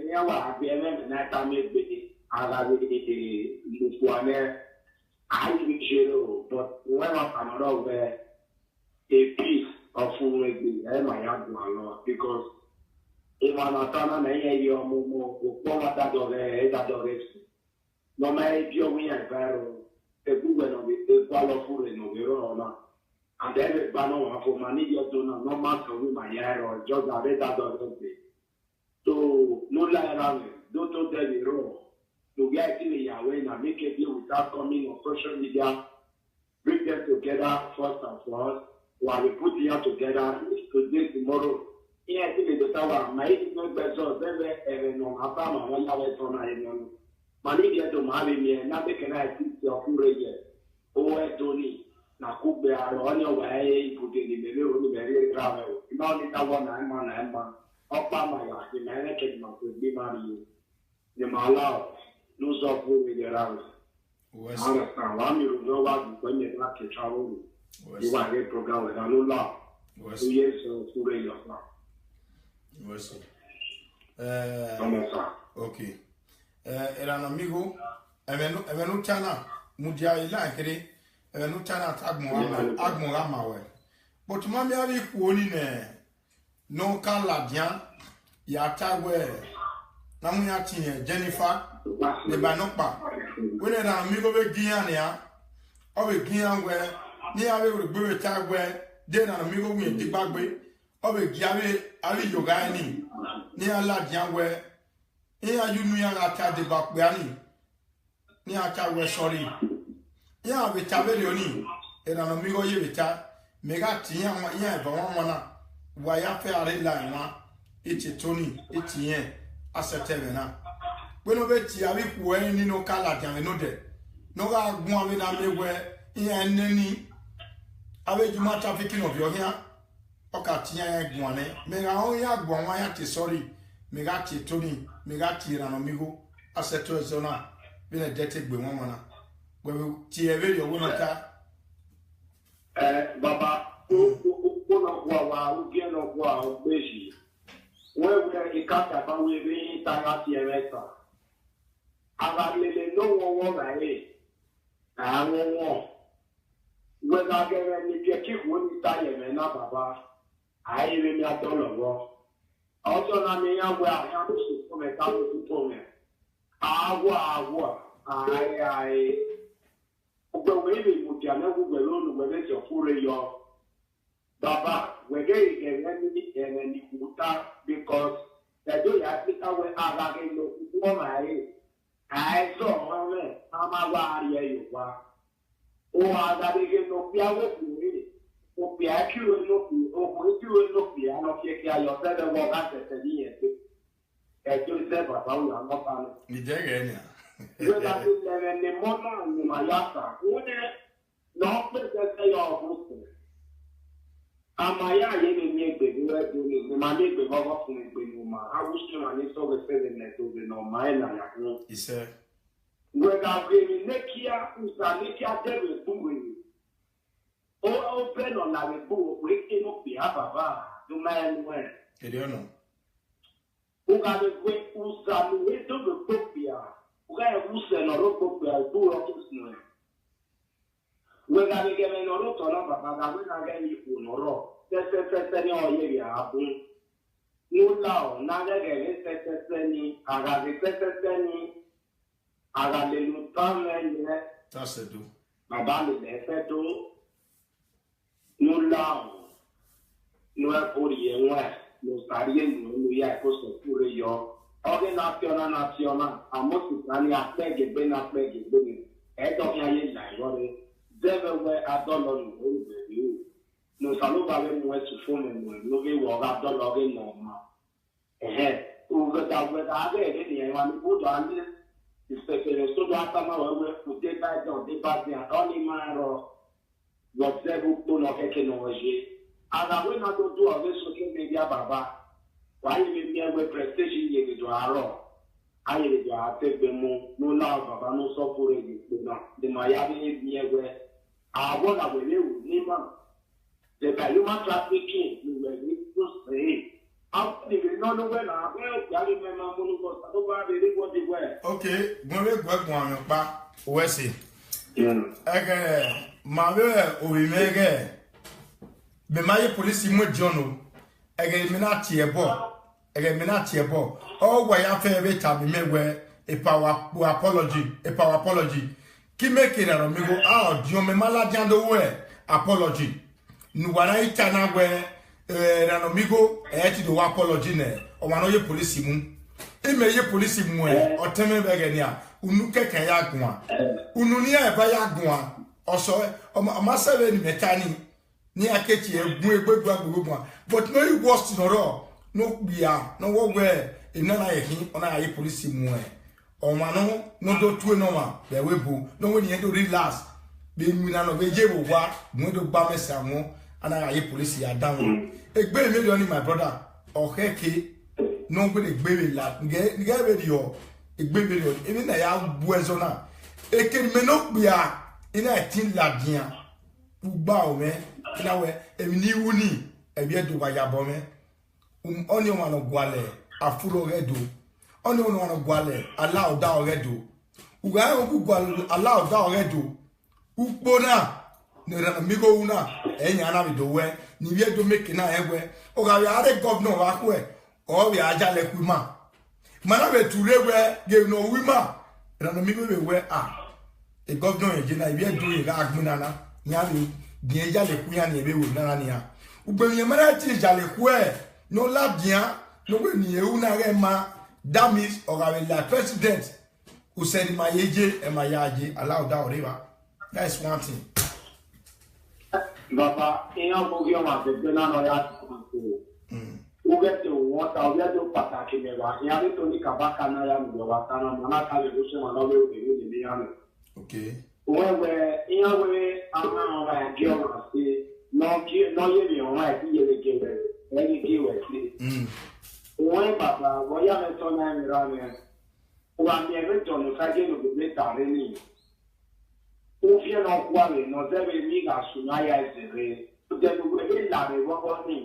never have been a night I made it. I have it. I will share, but when I'm another way, a piece. Of food, my young because if I'm not done, I hear your momo, that of it. No matter your way and barrel, the good of it, the quality of food in Overona, and every banner for money, no matter with my hair or just a red out of it. So, no lie around it, don't tell me wrong. To get in the way and make a deal without coming on social media, bring them together first and foremost. While we put here together today, tomorrow, here in the tower, my no better, then no Apama, 1 hour from my Mania to Malimia, nothing can I teach your courage. Oh, Tony, now cook the on your way, put it in the middle, very travel. Now, it's a 1 man, Opama, the management will be married. The Mala, lose of food with the round. Understand, 1 year ago, when you have to travel. You want a program with a law. 2 years to raise your okay. Era un amigo, è venuto a Mudia Ilankere, è venuto a Agmo Ramawe. But Mammy Ari Kuonine, no Caladian, Yatawe, Namuyatin, Jennifer, the Banokpa. When an amigo of Guiana, of a Guiana where. Ni ave wo gbe ta gbe de na mi go wi di gbagbe o be gi ave yoga ni ala dian we e ayu nu ya ta de ba pe ani ni acha we sorry ya we tabeli oni era no migo ye beta mega tiya ya ba wa mona wa ya fe are line wa ichi toni ichi yen aseteme na bueno be ti abi ku ni no kala jan no de no ga gun awe na mewe yen neni awe juma trafficking of your here oka tiya ya gun ane mega on ya gun wa ya ti sorry mega ti toni mega ti ra no migo aseto zona bi na dete gbe won mona we ti e very owo no ta baba o no kwa wa o ge no kwa o beji we ikata ba we ri ta ti eresa aga lele no wo na e àwọn won we ga gere ni ke ki wo ni ta ye me na baba ai re mi atolowo ojo na mi ya we a to su ko me ta to to me agwa ai ogbe we le mo ti ana gugbe lonu we le so fure yo baba we ge ge ni kuta because they do ya ti ka we aga ge lo wo mai ai so mo me ama wa ari e yo wa o aga ge no pia we ni o pia ki we no pi o mo ti we no pia no ki ki ayo se de wo ga se di e e jo se baba o ya no pa ni je ge ni yo da ti le ni mo na ni ma ya sa o de no pe se yo o amaya ye ni egbe ni we do ni ma ni egbe gogo fun egbe ni ma awusu ma ni so we se de ne do no ma na ya kun ise we ga gbe ni nekia usa nekia de we bu we o pe no na we bu we ke no pi baba do ma ni we ede ono o ga le we usa ni we do we popia o ga e usa no ro popia bu ro tu no we ga le ke me no ro to no baba ga we na ga ni ku no ro se ni o ye ya bu no la o na ga ge se ni aga ge se ni aga le lu tan le ta se do baba le se do no la o no e ko ri e wa no sari e no ya ko so pure yo oge national amosi ani apege be na apege be ni e do ya ye na yo re deve we adolo no o be you no salo ba le mo e su fo me no ge wo ga adolo ge no ma o ga da we da ge ni e wa ni bo do ani ispectere so do ata ma we ku de ba do de ba de oni ma ro wo se bu to no ke no je aga we na do do ave social media baba wa yi mi we prestation ye do aro aye do ategbe mu no la baba no so for e de na de ma ya bi mi we awo na we le ni ma the human trafficking ni we ni to say how the no we na we ya bi me ma mu no ko so ba be ri what the we okay mo le gbegun ayan pa o se ege ma be o ri mege be ma ye police mo jono ege mi na tie bo o gwa ya fe be ta bi mewe a power apology ki make it ro mi go dio me mala jando we apology nu wana ita na gwe rano mi go ti do apology ne o ma no ye police mu e me ye police mu o teme be ge ni a unu keke ya gun unu ni e ba ya gun oso o ma se be ni metani ni akechi egun egbegbu agbogbo but no you worst no ro no bia no wo we ina na ye hin ona aye police mu o ma no do tu no ma be we bu no we ni do relax be mi na no be je bo wa mo do ba mesa mo ana aye police ya down egbe mi do ni my brother o keke no go egbe we la nge be dio egbe be dio emi na ya bu ezo na ekeri me no bia ina tin la dia ugba o me ina we emi ni wuni ebi edu wa yabo me oni o no gwale afuro redo oni o no gwale ala oda oredo uga o gwale ala oda oredo ukpona ne ra mi go una enya na bi do we ni bi edo make na egwe o ga ya re governor wa ko e o bi aja le ku ma mana be turewe ge no wi ma ra mi go we e governor e na bi edo e ga agbuna na nya bi bien ja le ku ya ni ebe wo na ni a ugbe mi mara ti ja le ku e no la bien no we ni e una re ma that means or la president who said my AJ and my yaji allow that river. That is one thing. Baba, in our movie, I'm at the dinner. Who get the water, we are the Pataki, you have to make a back and I am the Watana, Manaka, the Russian, and all the army. Okay. Where in a way, I'm not a girl, say, no, you on my give it, any give it. When Papa, why am I so around? Who am never done if I gave the better any. Who fear not worry, not every nigger Sunaya is the way, but then we will not be what on him.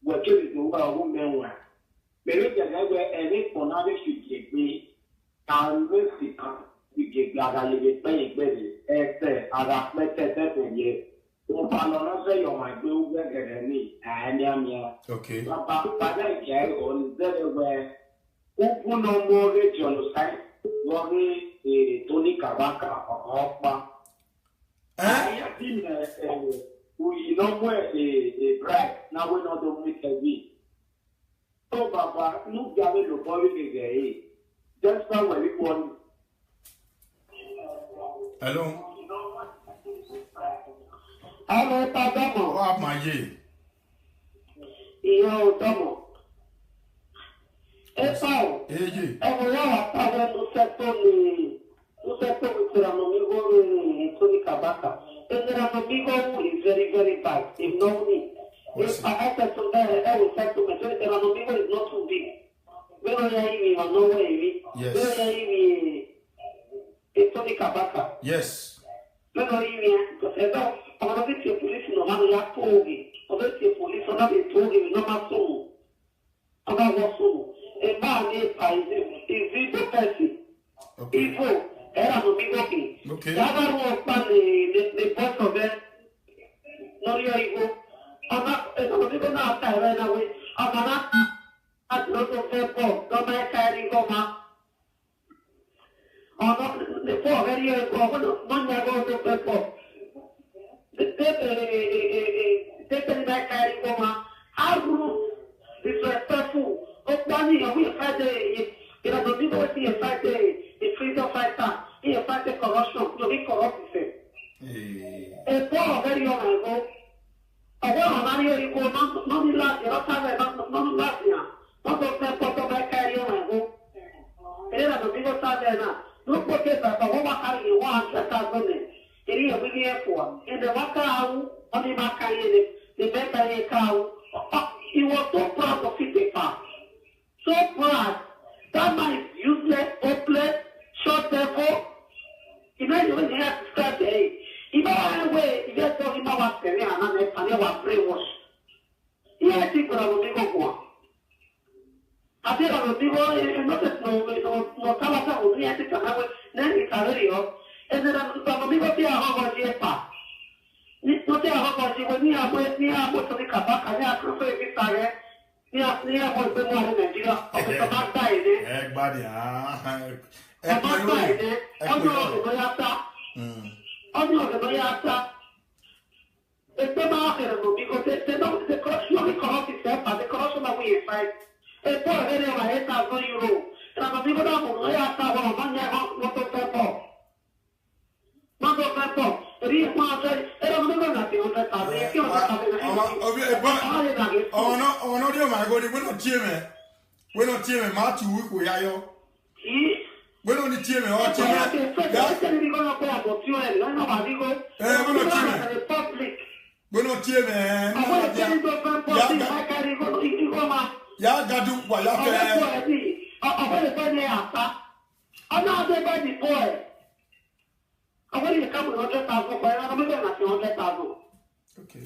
What you do about women were. Maybe there never any for another should give me, and Mexico, we get glad I get paying baby, as I reflected that in ye. Oh, Palona say, oh, my blue weather and me, and I'm here. Okay. But I care on the way. Who no more rich on the side, worry Tony Kabaka or Hoppa. I have been we know where a bride, now we know the week a week. So, Papa, look, Gavin, the boy again. That's why we want. Hello. Hello, Papa. What my J? Yo, Tomo. Hey, Paul. AJ. Everyone, Papa, to settle me. To settle with your amigo, Tony Kabaka. And the amigo is very, very bad. If not me. If I said to them, I will say to myself, the amigo is not too big. Where are you or no way? Yes. Where are you? It's Tony Kabaka. Yes. Where are you? Because I don't. I'm going to get police no matter what told me. I'm going to get police no matter what told me. No matter what. I'm going to go. A man is evil person. Evil. Era no big okay. Okay. The other one pan the boss of them. No, you're evil. I'm not even out there right away. I'm not at lot of people. Don't make carry go ma. I'm not the poor very go. One year go to people. They can make carry go ma. How do disrespectful? Oh, money we fight the. You know, the people see a fight the freedom fighter. He fight the corruption. You be corrupted. A poor very young ago. I want to marry you. Not the last year. Not last year. Not the photo by carry on ago. And the people start there now. Look what they are. But what carry you want to start on it? It is a big airport. And the Waka only Makari, the better cow. He was so proud of it. So proud. That man is useless, hopeless, short devil. Imagine when he has to start there. If I way, if you're talking about Korea and I was brainwashed. He has to go to the I think I will be not as no Tabata will be at the Kanawa, then it's a radio, and then I'm going to be a home of the park. It's not a home of the when you are with me, I'm going to the Kabaka, and I prefer this target. Near what the more Nigeria of the Kabaka died. Everybody, the Bayata. It's the market because they don't the corruption corrupt itself, but the corruption that we fight. A poor area of my head has no euro. And I'm a people that will not have a money not to pay. Not to pay. The real market, I don't know nothing on that. Oh, no, dear, my God, we're not cheering. We're not cheering, Matthew, we are you. We don't need cheering or cheering. We're not cheering. Yeah, got to what I'm not there by the boy. I'm going to come with 100,000, but I'm going to 100,000. Okay.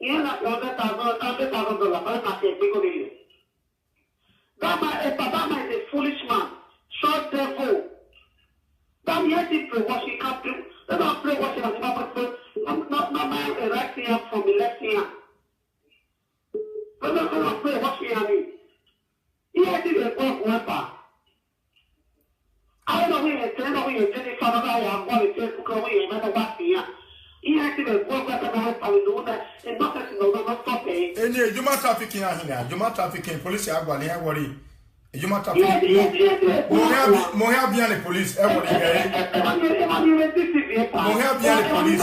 You're not $100,000, $100,000. I'm not saying big of you. That is a foolish man. Short devil. That yes, he pray what he can't do. They don't pray what he has not my right hand from the left hand. They don't pray what he has. He has to go weapon. I don't know where it's going to be. It's father. I am going to take away another back here. He has to go weapon and that. And not that no stop it. And you might trafficking here. You might trafficking police are going to worry. Human trafficking. Moher bien les police. Everybody here. Moher bien les police.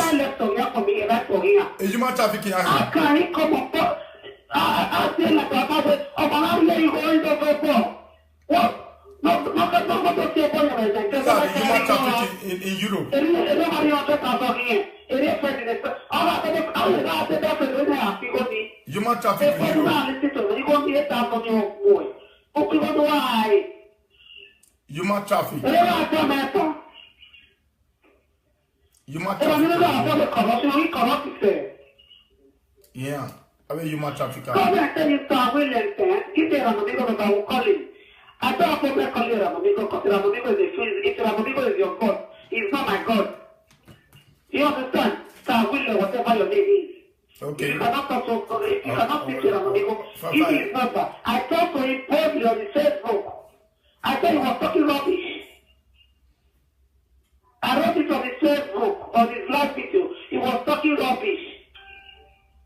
Human trafficking. Human trafficking in Europe. Human trafficking in Europe. Human trafficking. Human trafficking. Yeah. I mean human trafficking. I don't know if Ramonigo is a friend. If Ramonigo is your God, he's not my God. You understand? Sir William, whatever your name is. Okay. You cannot talk to you cannot speak to Ramonigo. Give me his number. I talked to him boldly on the Facebook. I thought he was talking rubbish. I wrote it on his Facebook, on his last video. He was talking rubbish.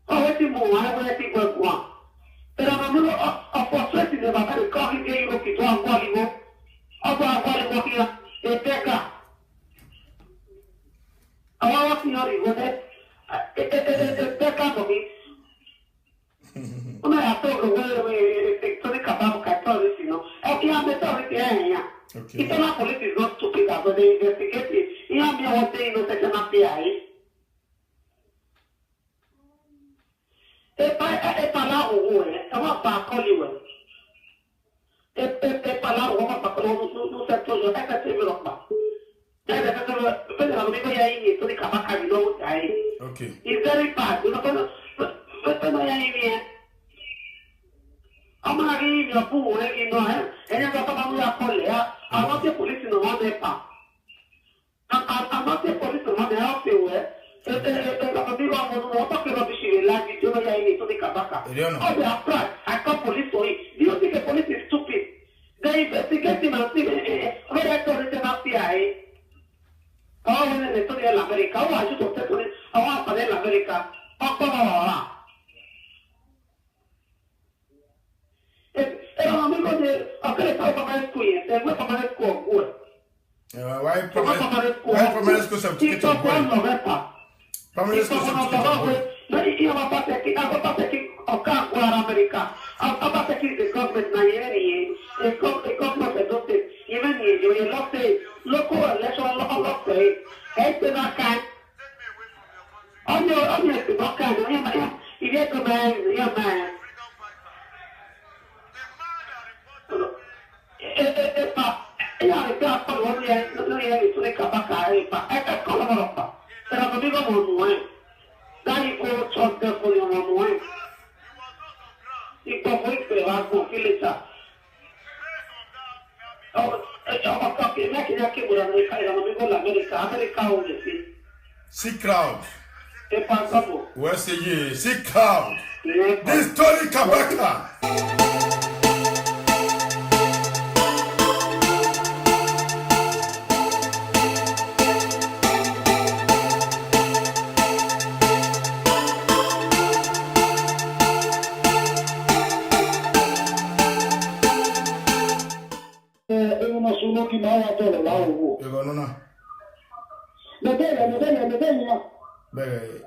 Oh, wait a moment. I want to think what one. But I'm not frustrated about the coffee game you to Angualigo. Angualigo here, a decker. I want to know you a decker for me. When I told the way to the Kabam Catholic, you know, okay, I'm the authority here. Italian police is not stupid, but they investigate it. You have me one day, no second up here. Palavra é uma vaca ali, palavra uma vaca no setor de até que se virou para. Okay. It's very bad. You know, I'm not giving you a fool, you know, and you're talking about your colleague. I'm not the police in the one day. I'm not the police in the one day. I'll see where. Do you think the police is stupid? They investigate him and see whether it's an FBI. Oh, when they told America, oh, I should have said police, I want to tell America. Oh, come on. Why primary school certificate of boy? Primary school certificate of boy. Sick crowd. Where say ye? Sick crowd. This Tony Kabaka.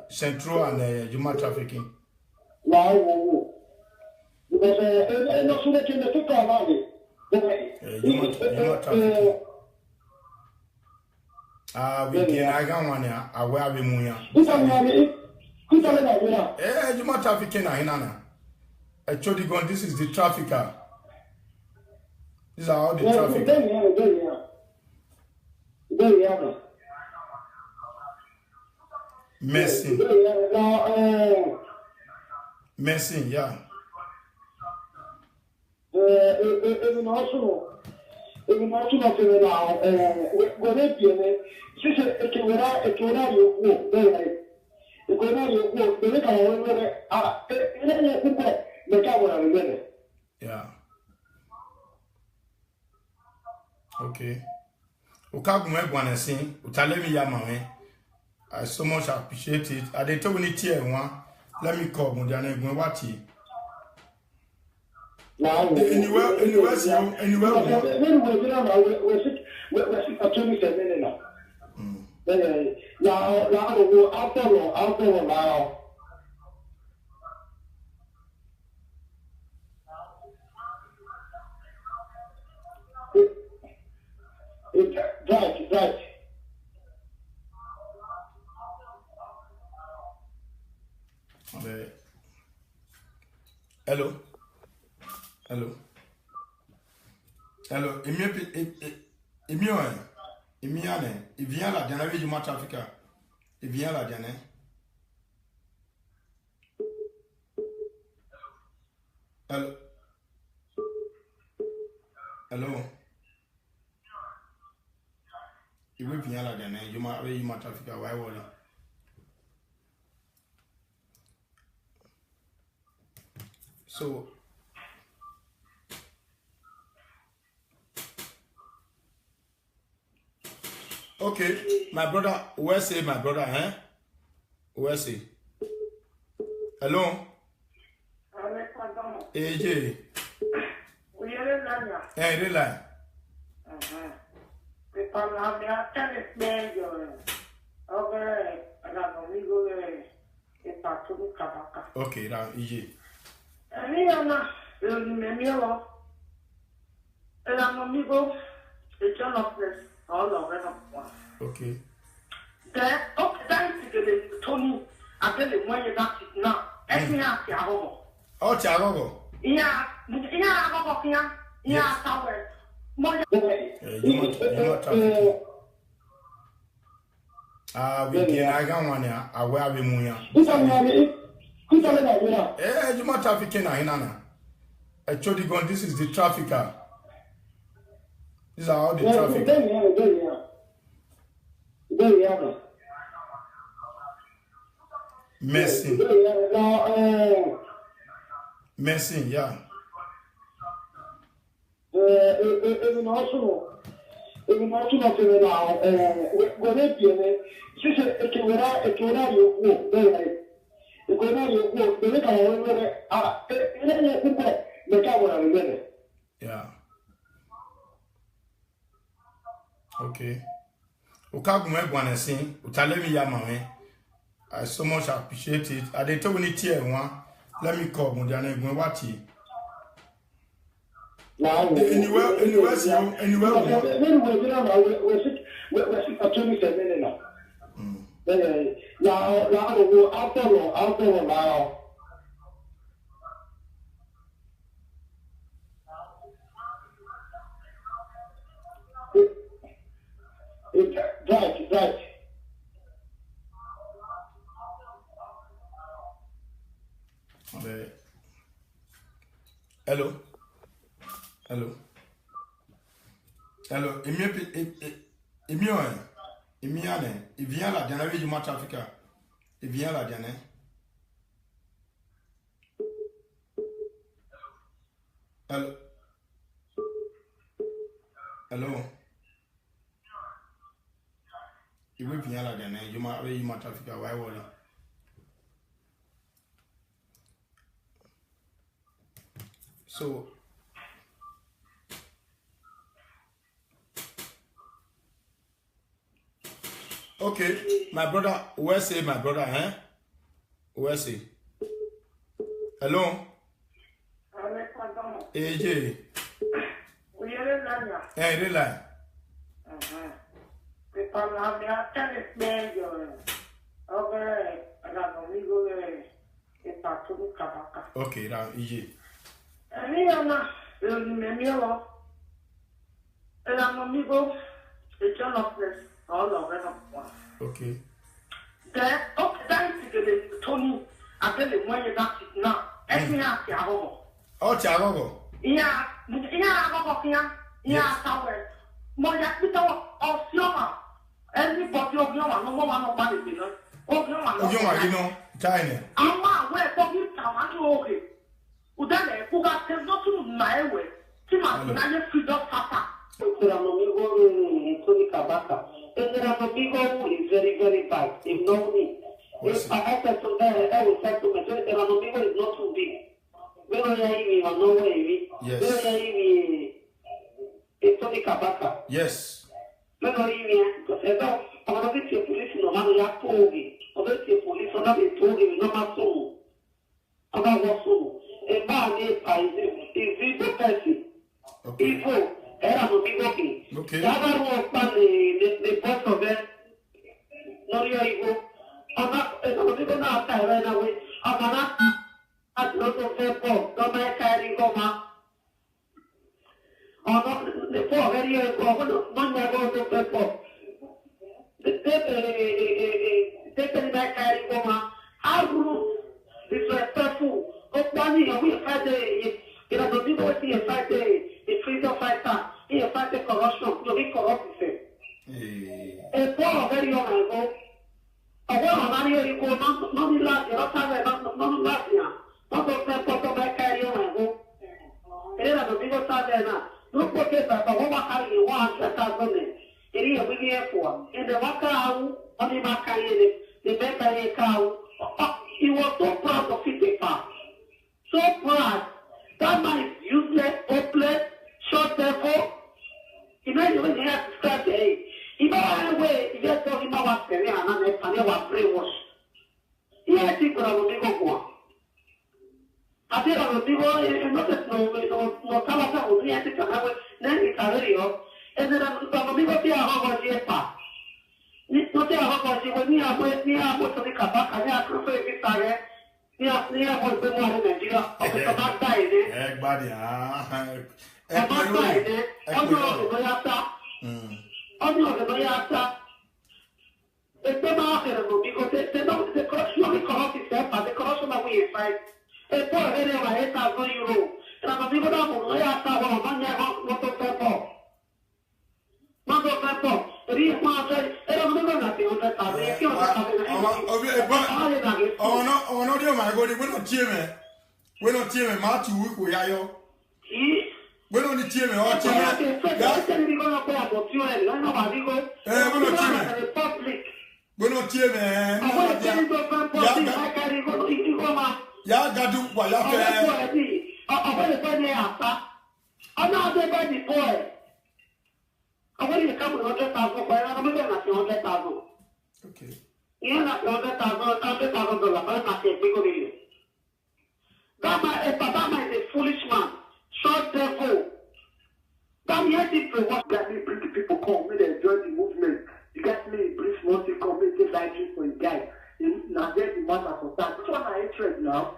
Central and human trafficking. Because no sooner can the people around it. Human trafficking. We can I got one here. I wear the moon. Human trafficking. Actually, gone. This is the trafficker. These are all the traffickers. Messing, yeah. Even also now, when it yeah. Okay. I so much appreciate it. I didn't tell you one. Let me call Mundiane Gwati. Anywhere, see you. Anywhere. Right. Hello. Emiane. Il vient là, dernière vie du match africain. Il vient là, dernière. Hello. Il vient là, dernière. You match africain. Why worry? So. Okay, my brother, where's he, my brother, eh? Where's he? Hello? AJ. Hey, relax. Okay, now, AJ. Okay. That is Tony. I tell you when you got it now. Oh, Tiago. Yeah, somewhere. You not trafficking. We can I got one here. I wear the moon. You not trafficking, Nana. Actually, gone. This is the trafficker. These are all the traffic. Messing, yeah. Even also not now. When it she said, it can you very yeah. Okay. I so much appreciate it. I didn't tell you tier one. Let me call Mundiane Gwati. Anywhere, see you. Anywhere. Right. Hello. Emiane. Il vient là, dernière vie du match africain. Il vient là, dernière. Hello. Il vient là, dernière. You match africain. Why worry? So, okay, my brother, where's he, my brother, eh? Where's he? Hello? AJ. Hey, relax. Okay, now, AJ. Okay. That is Tony. I tell you when you got it now. Oh, Tiago. Yeah, somewhere. Moya Peter of Sioma. Everybody of Yoma, no one nobody. Yoma, China. I'm not where for you come okay. Udane, who got them not to my way. Tima, I just free up Papa. Is very, very bad. If not me. If I said to them, I will say to myself, the Ranomigo is not too big. When I know where Yes. Yes. Okay. Okay. He was so proud of it, so proud. That man is useless, hopeless, short devil. You know, you have to start the you know, way, you just talking about the and I was brainwashed. Yes, people are going to go. I think I will be going not as no Talaka will be at the time, then it's a radio, and then I'm going to be a home of the not a home of the near what to the Kabak, and I prefer it target. Near what the more in Nigeria, of the Kabak died. Everybody, Kabak died, Only the Boyata. It's the market because they don't the corruption corrupt itself, but the corruption that we fight. A poor area of €8,000. And I'm a people that will lay out our money not of people. Not of people. The reason why I say, I don't know nothing on that. Oh, no, dear, my God, we're not teaming. We're not teaming. Matthew, we are you. We're not teaming. Or teaming. We're not teaming. Ya gadu wa ya fe. I'm going to come with 100,000 for I'm going to 100,000. Okay. You not $100,000, $100,000, but I say big million. That man is a foolish man, short devil. That man is what You got me bring the people come, me they enjoy the movement. You got me bring small thing come, me take light drink for you guys. Now there's the matter for that. Which one are interest now?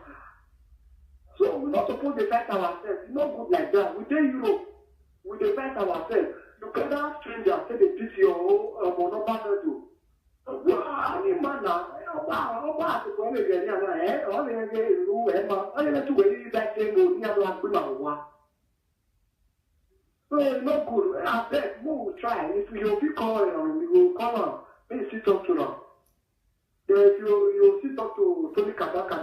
So we're not supposed to fight ourselves. It's not good like that. We in Europe. We fight ourselves. You cannot stranger say they beat your normal do. I mean, man, now, so it's not good. I bet we will try. If you call them, we will call them. Maybe sit talk to them. If you sit talk to Tony Kabaka,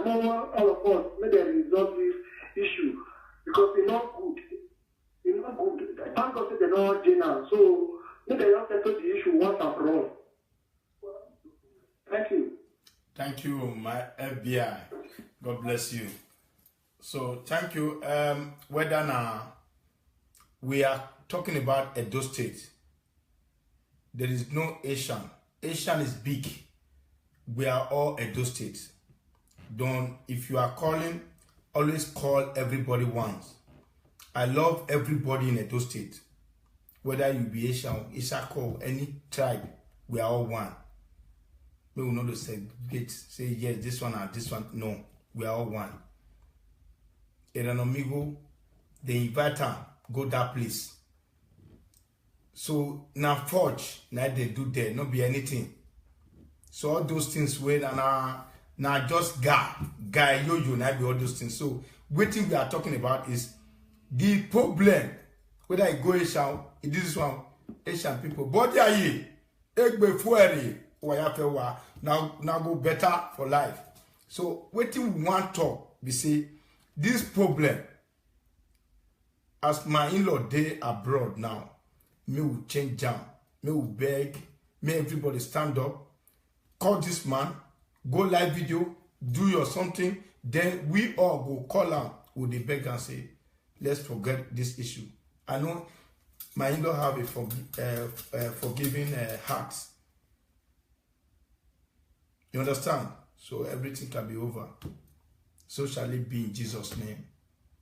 all of us, maybe resolve this issue because it's not good. It's not good. Thank God they're not general. So maybe they don't settle the issue once and for all. Thank you. Thank you, my FBI. God bless you. So thank you. Whether now we are talking about Edo State, there is no Asian. Asian is big. We are all Edo State. Don't, if you are calling, always call everybody once. I love everybody in Edo State. Whether you be Asian, Isako, any tribe, we are all one. We will not say yes, this one or this one. No, we are all one. Amigo, they invite her, go that place. So now forge, now they do there, not be anything. So all those things where now just guy yo now be all those things. So what thing we are talking about is the problem. Whether I go Asian, this one Asian people, but they are here. Now go better for life. So what we want to talk, we say this problem. As my in-law they abroad now, me will change down, me will beg, me everybody stand up, call this man, go live video, do your something, then we all go call him with the beg and say, let's forget this issue. I know my in-law have a forgiving heart. You understand? So everything can be over. So shall it be in Jesus' name.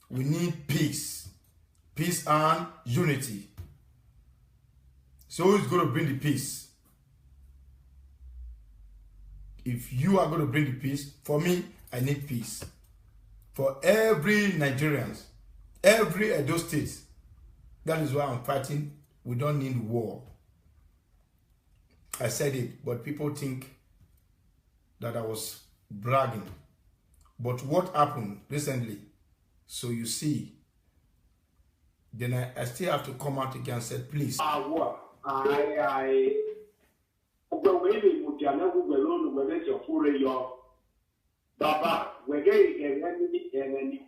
We need peace. Peace and unity. So who's going to bring the peace? If you are going to bring the peace, for me, I need peace. For every Nigerians, every Edo State, that is why I'm fighting. We don't need war. I said it, but people think that I was bragging. But what happened recently? So you see, then I still have to come out again and say, please. Baba, we're getting a remedy and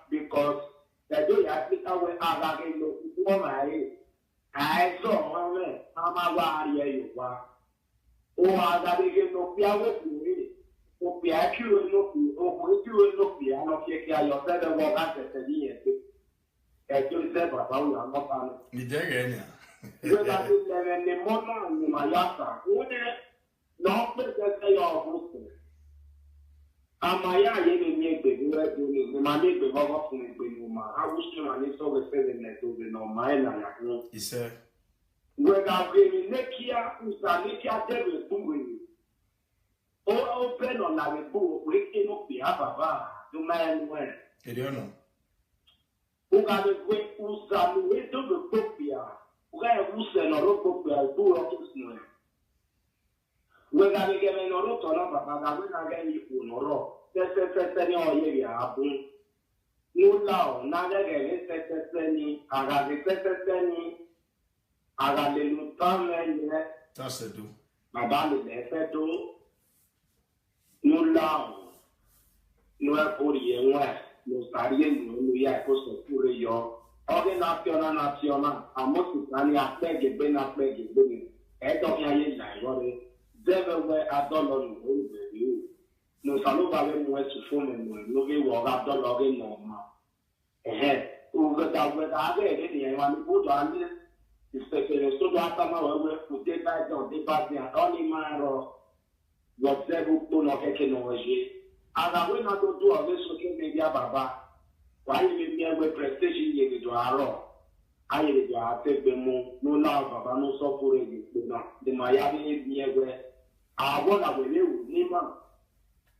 because the day I think I will have a I saw one man, I'm a warrior you are. Oh, I got to get no fear with me. Oh, be accurate, no, oh, you will be, I don't care your better walk after the year. As you said, but I'm not on it. You dig it, You got to live in the morning in my yard. Not let us say your husband. Amaya yene nyegbe niwe duni ni manegbe baba fun egbe ni ma awusu ma ni so we say the to be no mai na ya kun ise we ga gbe ni nekia usanikia debe tungwe o open on na we bu we ke no bi baba do mai nwe e dey no o ga le we usanu we do be popia o ga e use no ro popia do ro kisno we ga le geme no ro to na baba ga we na ga yi ku no ro tete ni oye ya abun no lao na ga ge tete ni aga ge tete ni aga le lu tan le that's it do baba le fe do no lao no e ko ri enwa no sari en no ya ko so pure yo oge national amosi tani apege be na apege be e do ya ye na yo re deve we adolo no be no salo ba le mo esu fo me no ge wo ga do lo ge no ma o ga da we da ge ni e wa ni ko do ani especially so do ata ma we ku te ba do de ba dia oni ma ro wo se bu to no ke no je aga we na do do o le so ke media baba wa yi me mi we prestation ye do aro aye le do ate be mu no la baba no so fure ni pe na de ma ya ni mi e we awo na we le wu ni ma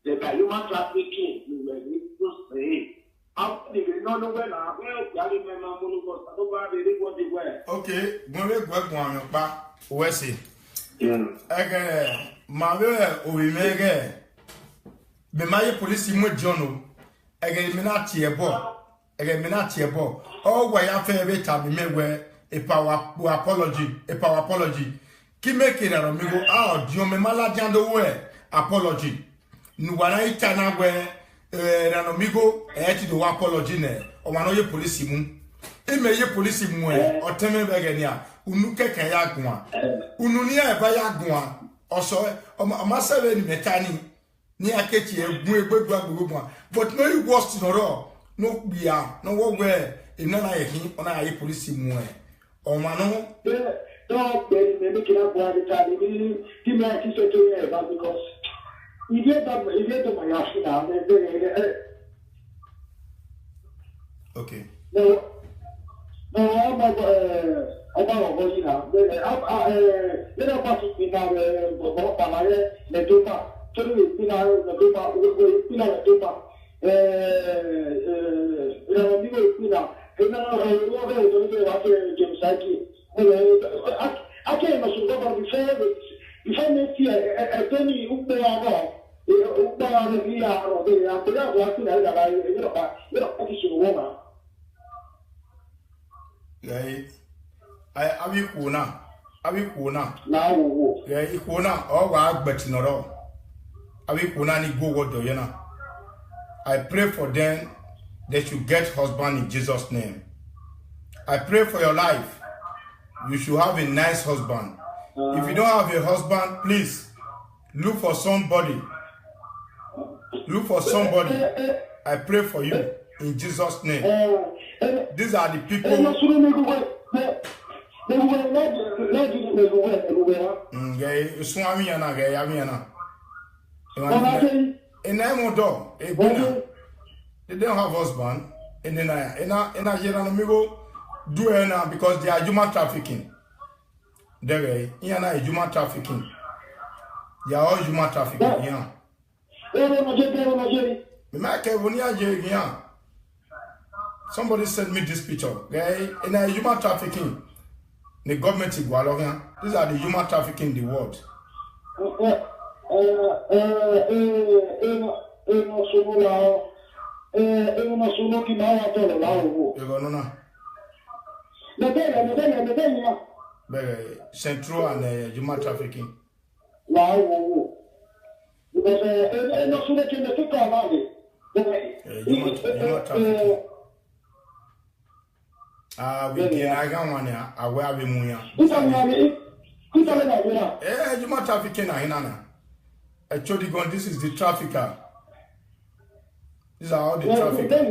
the human trafficking we were to say. How did we not know when I will carry my mamma was over the what they were? Okay, when we go on your back, where see? Again, my way, be my police in with John. Again, Minati a ball. Again, Minati a ball. Oh, why I favorite time me where a power apology. Keep making a amigo out, you may malajan the way apology. Nuwana itana we ranomigo ti do apology ne o ma no ye police mu e me ye police mu o teme be gani a unu keke ya gun unu ni e ba ya gun o so o ma sebe ni metani ni akechi egun egbegu agbogbo but no you worst no ro no bia no wo we e na na ye hin ona ye police mu o ma no don't be me make na boy the time ni me ti so to ye because if you don't my ashina, okay. No, I'm about Gojina. Then I'm passing in our Bopalaye, the Dupa, Turu, Pina, the Dupa, Pina, the Dupa, Pina, I came as a governor before. If I make here a penny, Upaya, Upaya, Via, or the Apple, what could I woman? I will kuna. Now, yeah, ikuna, oh, but not all. I will kuna ni go what do you know? I pray for them that you get husband in Jesus' name. I pray for your life. You should have a nice husband. If you don't have a husband, please look for somebody. Look for somebody. I pray for you in Jesus' name. These are the people. Gay, Swami and a gay Amiana. In Emodo, a winner. They don't have husband. And then I hear an amigo do it now because they are human trafficking. They are human trafficking. They are all human trafficking. Yeah. Somebody sent me this picture. Guy, in a human trafficking. The government is Gualogan. These are the human trafficking in the world. Central and human trafficking. Human trafficking. We can one ya aware we muya. Human trafficking Hinana. Actually, this is the trafficker. These are all the traffickers.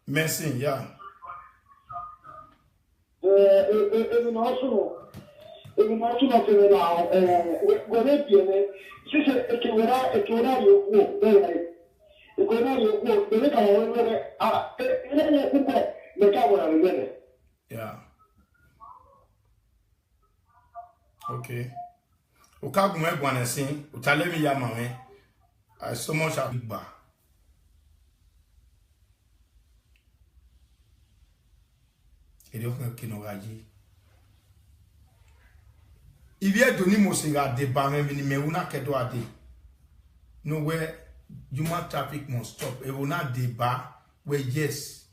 Messing, yeah. Yeah. Okay. Ukagumwe gwanesin, utalemi ya mame. I so much a big bar. Il y a donné mon siga de bame mais una kedo ade. Nowhere human traffic must stop. Et on a débat where yes.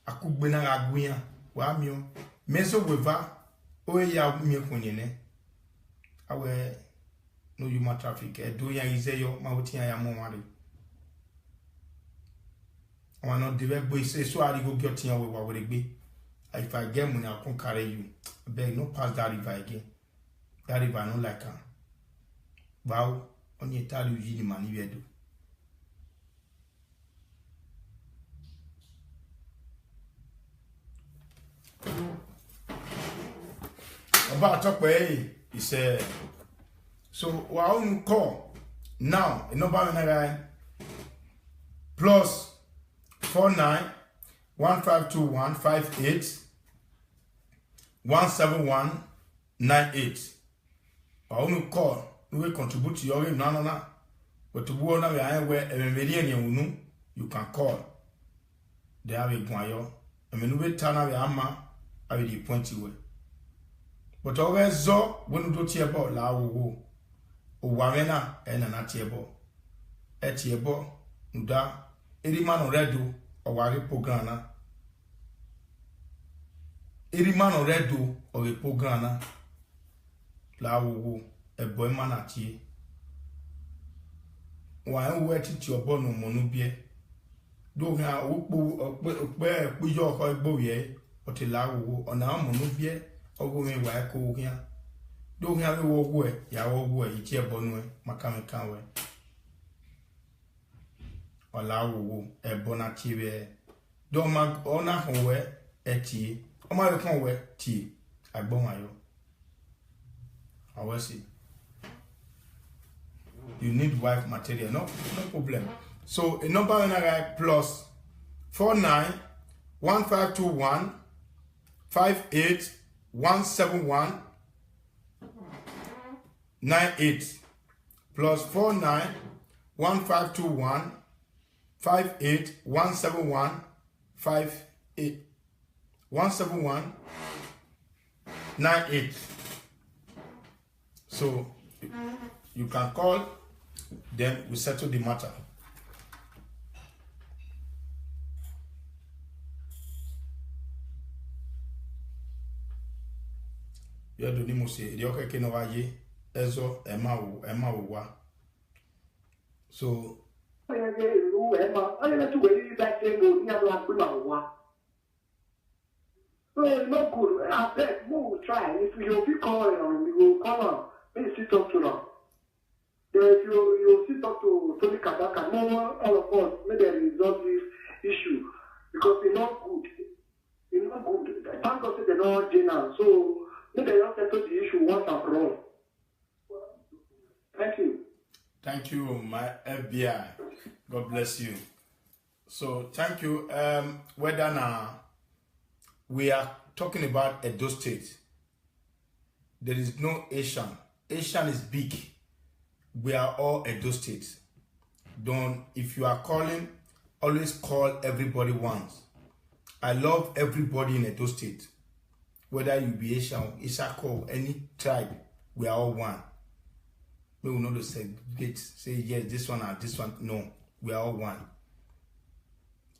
Akugbena aguya wa mio. Meso weva o ya mi konyene. Awe no human traffic e do ya izeyo ma otia ya mo wari. I not direct boy say so I go get here we wa gbe. If I get money I can carry you. I beg no pass that river again. That river no like am. Wow, on you tell you the money we do. About talk he said so we on call now a number guy plus 49 1521 58 171 98. I on call we contribute to your no but to go na we are where you can call they have a guayo I mean we turn we ama I will point you. But always so when you do tiebo la wo o wamena e na na tiebo e tiebo nda eri man redo o wari program na eri man redo o we program na la wo e boy man atie wa en we titi obo no mo no bie do ha wo po yo ko egbo ye o ti la wo ona mo no bie ogo me wa ko hia do hia we wo go e ya wo go e ti e bonu e maka me kan we ola wo e bona ti we do ma ona ho we e ti o ma we kan we ti agbon ayo awasi you need wife material no problem so a number in a plus 49 1521 58 171 98 plus 49 1521 58 171 58 171 98. So you can call, then we settle the matter. You do ni say the okay ke no waye ezo ema wo wa. So so it's not good. I bet we will try. If you be calling on, we will call on. May you still talk to them. If you still talk to Tony Kabaka, more all of us, may they resolve this issue because it's not good. It's not good. Thank God they're not doing now. So may they not settle the issue once and for all. Thank you. Thank you, my FBI. God bless you. So thank you. Whether now we are talking about Edo State, there is no Asian. Asian is big. We are all Edo State. Don't, if you are calling, always call everybody once. I love everybody in Edo State. Whether you be Asian, Isako, any tribe, we are all one. We will not say yes, this one or this one. No, we are all one.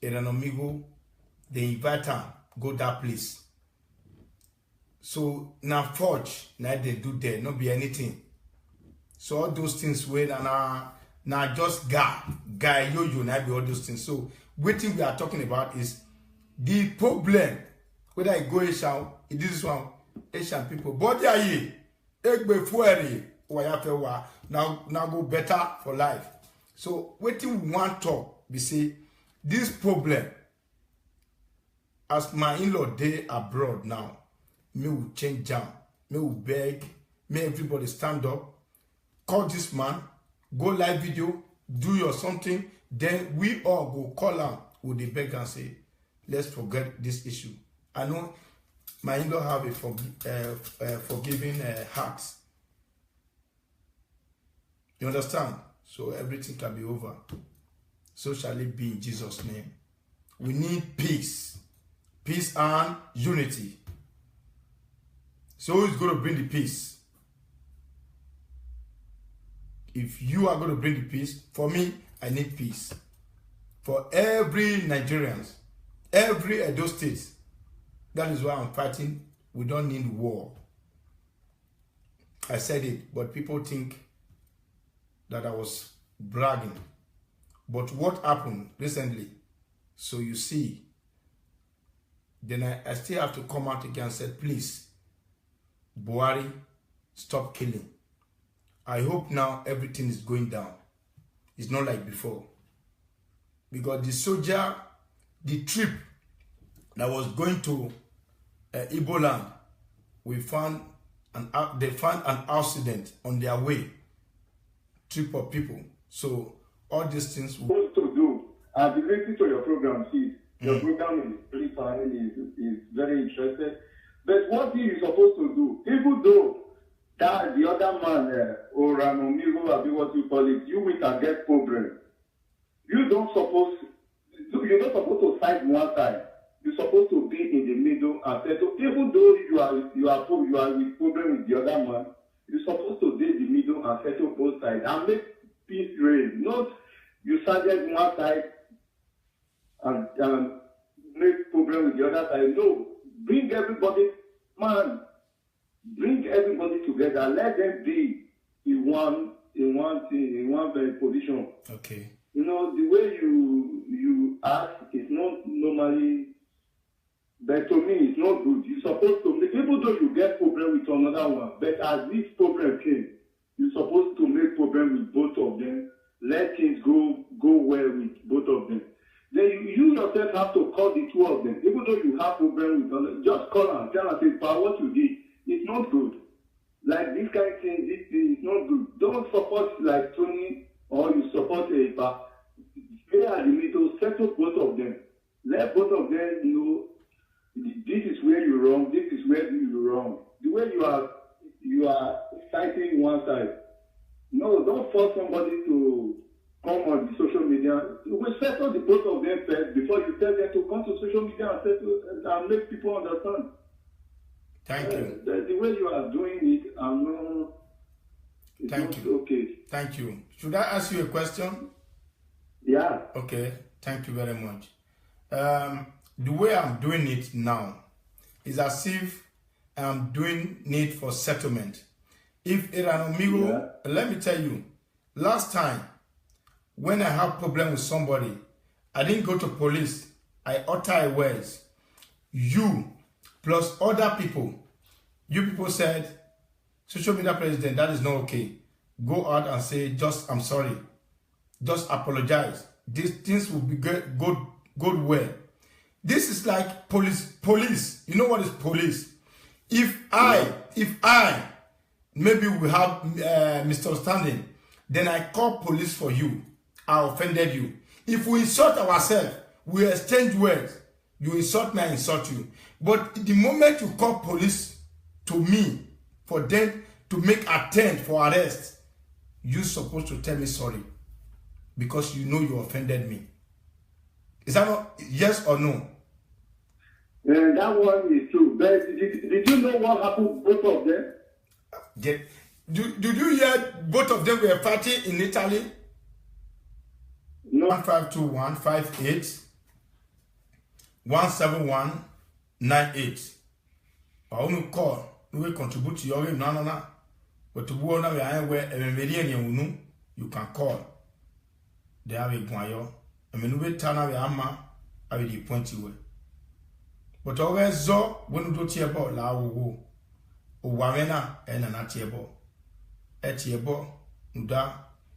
Eranomigo, they invite them, go that place. So now forge, now they do there, not be anything. So all those things where now just guy yo now be all those things. So what thing we are talking about is the problem. Whether I go Asian, this one Asian people, but they are here. Now go better for life. So what we want to talk, we say this problem. As my in-law they abroad now, me will change down, me will beg, me everybody stand up, call this man, go live video, do your something, then we all go call him with the beg and say, let's forget this issue. I know my in-law have a forgiving heart. You understand? So everything can be over. So shall it be in Jesus' name. We need peace. Peace and unity. So who's going to bring the peace? If you are going to bring the peace, for me, I need peace. For every Nigerians, every Edo State, that is why I'm fighting. We don't need war. I said it, but people think that I was bragging. But what happened recently? So you see, then I still have to come out again and say, please, Buhari, stop killing. I hope now everything is going down. It's not like before. Because the soldier, the trip that was going to Igbo land, they found an accident on their way. Trip of people. So all these things supposed to do. I've been listening to your program, Chief. Your program is pretty fine, is very interesting. But what he is supposed to do, even though that the other man, or Ranomigo, or what you call it, you will get problem. You're not supposed to side one side. You're supposed to be in the middle and settle. Even though you are with problem with the other man, you're supposed to be in the middle and settle both sides and make peace reign. Not you sided one side and make problem with the other side. No, bring everybody, man. Bring everybody together. Let them be in one position. Okay. You know, the way you ask is not normally, but to me, it's not good. You're supposed to make, even though you get problem with another one, but as this problem came, you're supposed to make problem with both of them. Let things go well with both of them. Then you yourself have to call the two of them. Even though you have problem with another, just call and tell and say, "Pa, what you did, it's not good. Like this kind of thing, this thing is not good. Don't support like Tony or you support a stay at the middle, settle both of them. Let both of them know this is where you're wrong, this is where you're wrong. The way you are fighting one side. No, don't force somebody to come on the social media. We settle the both of them first before you tell them to come to social media and settle and make people understand. Thank you. The way you are doing it, I'm not. Thank you. Okay. Thank you. Should I ask you a question? Yeah. Okay. Thank you very much. The way I'm doing it now is as if I'm doing it for settlement. If Eranomigo, let me tell you, last time when I have problem with somebody, I didn't go to police. I utter words. You plus other people, you people said, social media president, that is not okay. Go out and say, just, I'm sorry. Just apologize. These things will be good well. This is like police. You know what is police? If I, maybe we have misunderstanding, then I call police for you. I offended you. If we insult ourselves, we exchange words. You insult me, I insult you. But the moment you call police to me, for them to make attempt for arrest, you're supposed to tell me sorry. Because you know you offended me. Is that not yes or no? That one is true. But did you know what happened both of them? Yeah. Did you hear both of them were fighting in Italy? No. 152158 17198. I want to call. We contribute to your no. But to go on where you can call. They have a guayo. I mean, we turn away ama. I will point you. But always so when you do tiabo la wo. O wamena and na tiabo. Etiabo nuda.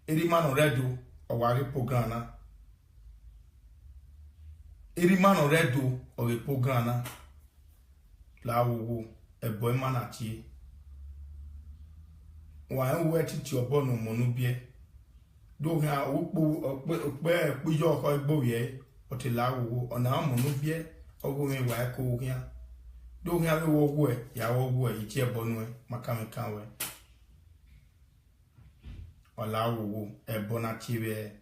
Eri man redo o wari prograna. Eri man redo o we prograna. La wo e boy man atie. Wa en we titi obo no monu bie. Do ha wo pe yo ko egbo ye o ti la wo ona monu bie ogo mi wa ko hia. Do ha we wo wo e ya wo wo e ti e bonu e maka me kan we. Ola wo e bona ti we.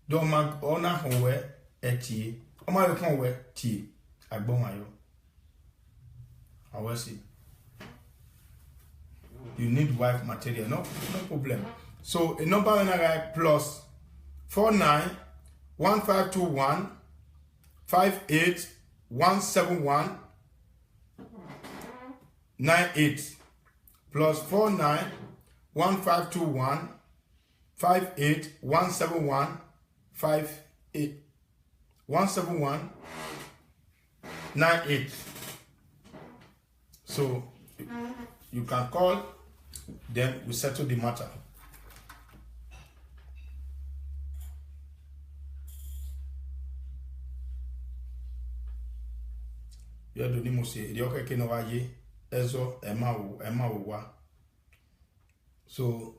Do ma ona ho we e ti. O ma we kan we ti agbon ayo. Awasi. You need wife material, no problem. So a number when I write plus 49 1521 58 171 98 plus 49 1521 58 171 58 171 98. So you can call, then we settle the matter. You do ni say the okay ke no waye ezo ema wo wa. So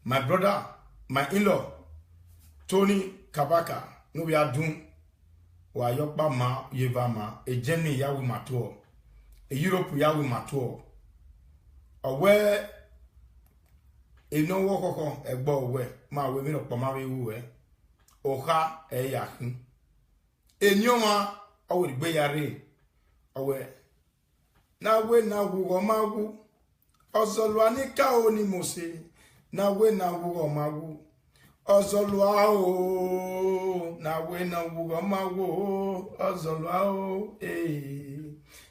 my brother, my in-law Tony Kabaka no we are doing wa yokpa ma yeva ma e Germany ya we mato e Europe ya we mato owe e no wo kokon egbo we ma we mi no poma we we oha e ya hin enyoma o we gbe yare owe na we na wo magu ozolwa ni ka oni mose na we na wo magu ozolwa o na we na wo magu ozolwa o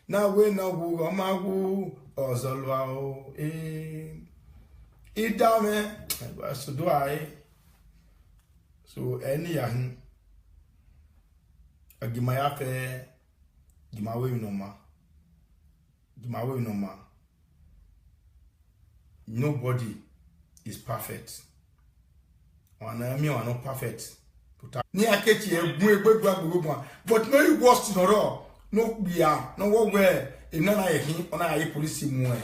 na we na wo magu ozolwa o idame so do I so any yahin agimaya fe gimawe no ma nobody is perfect wana mi wana perfect ni akechi egun egbegba but no you worst no bia no wo we ina na yehin ona aye police mu e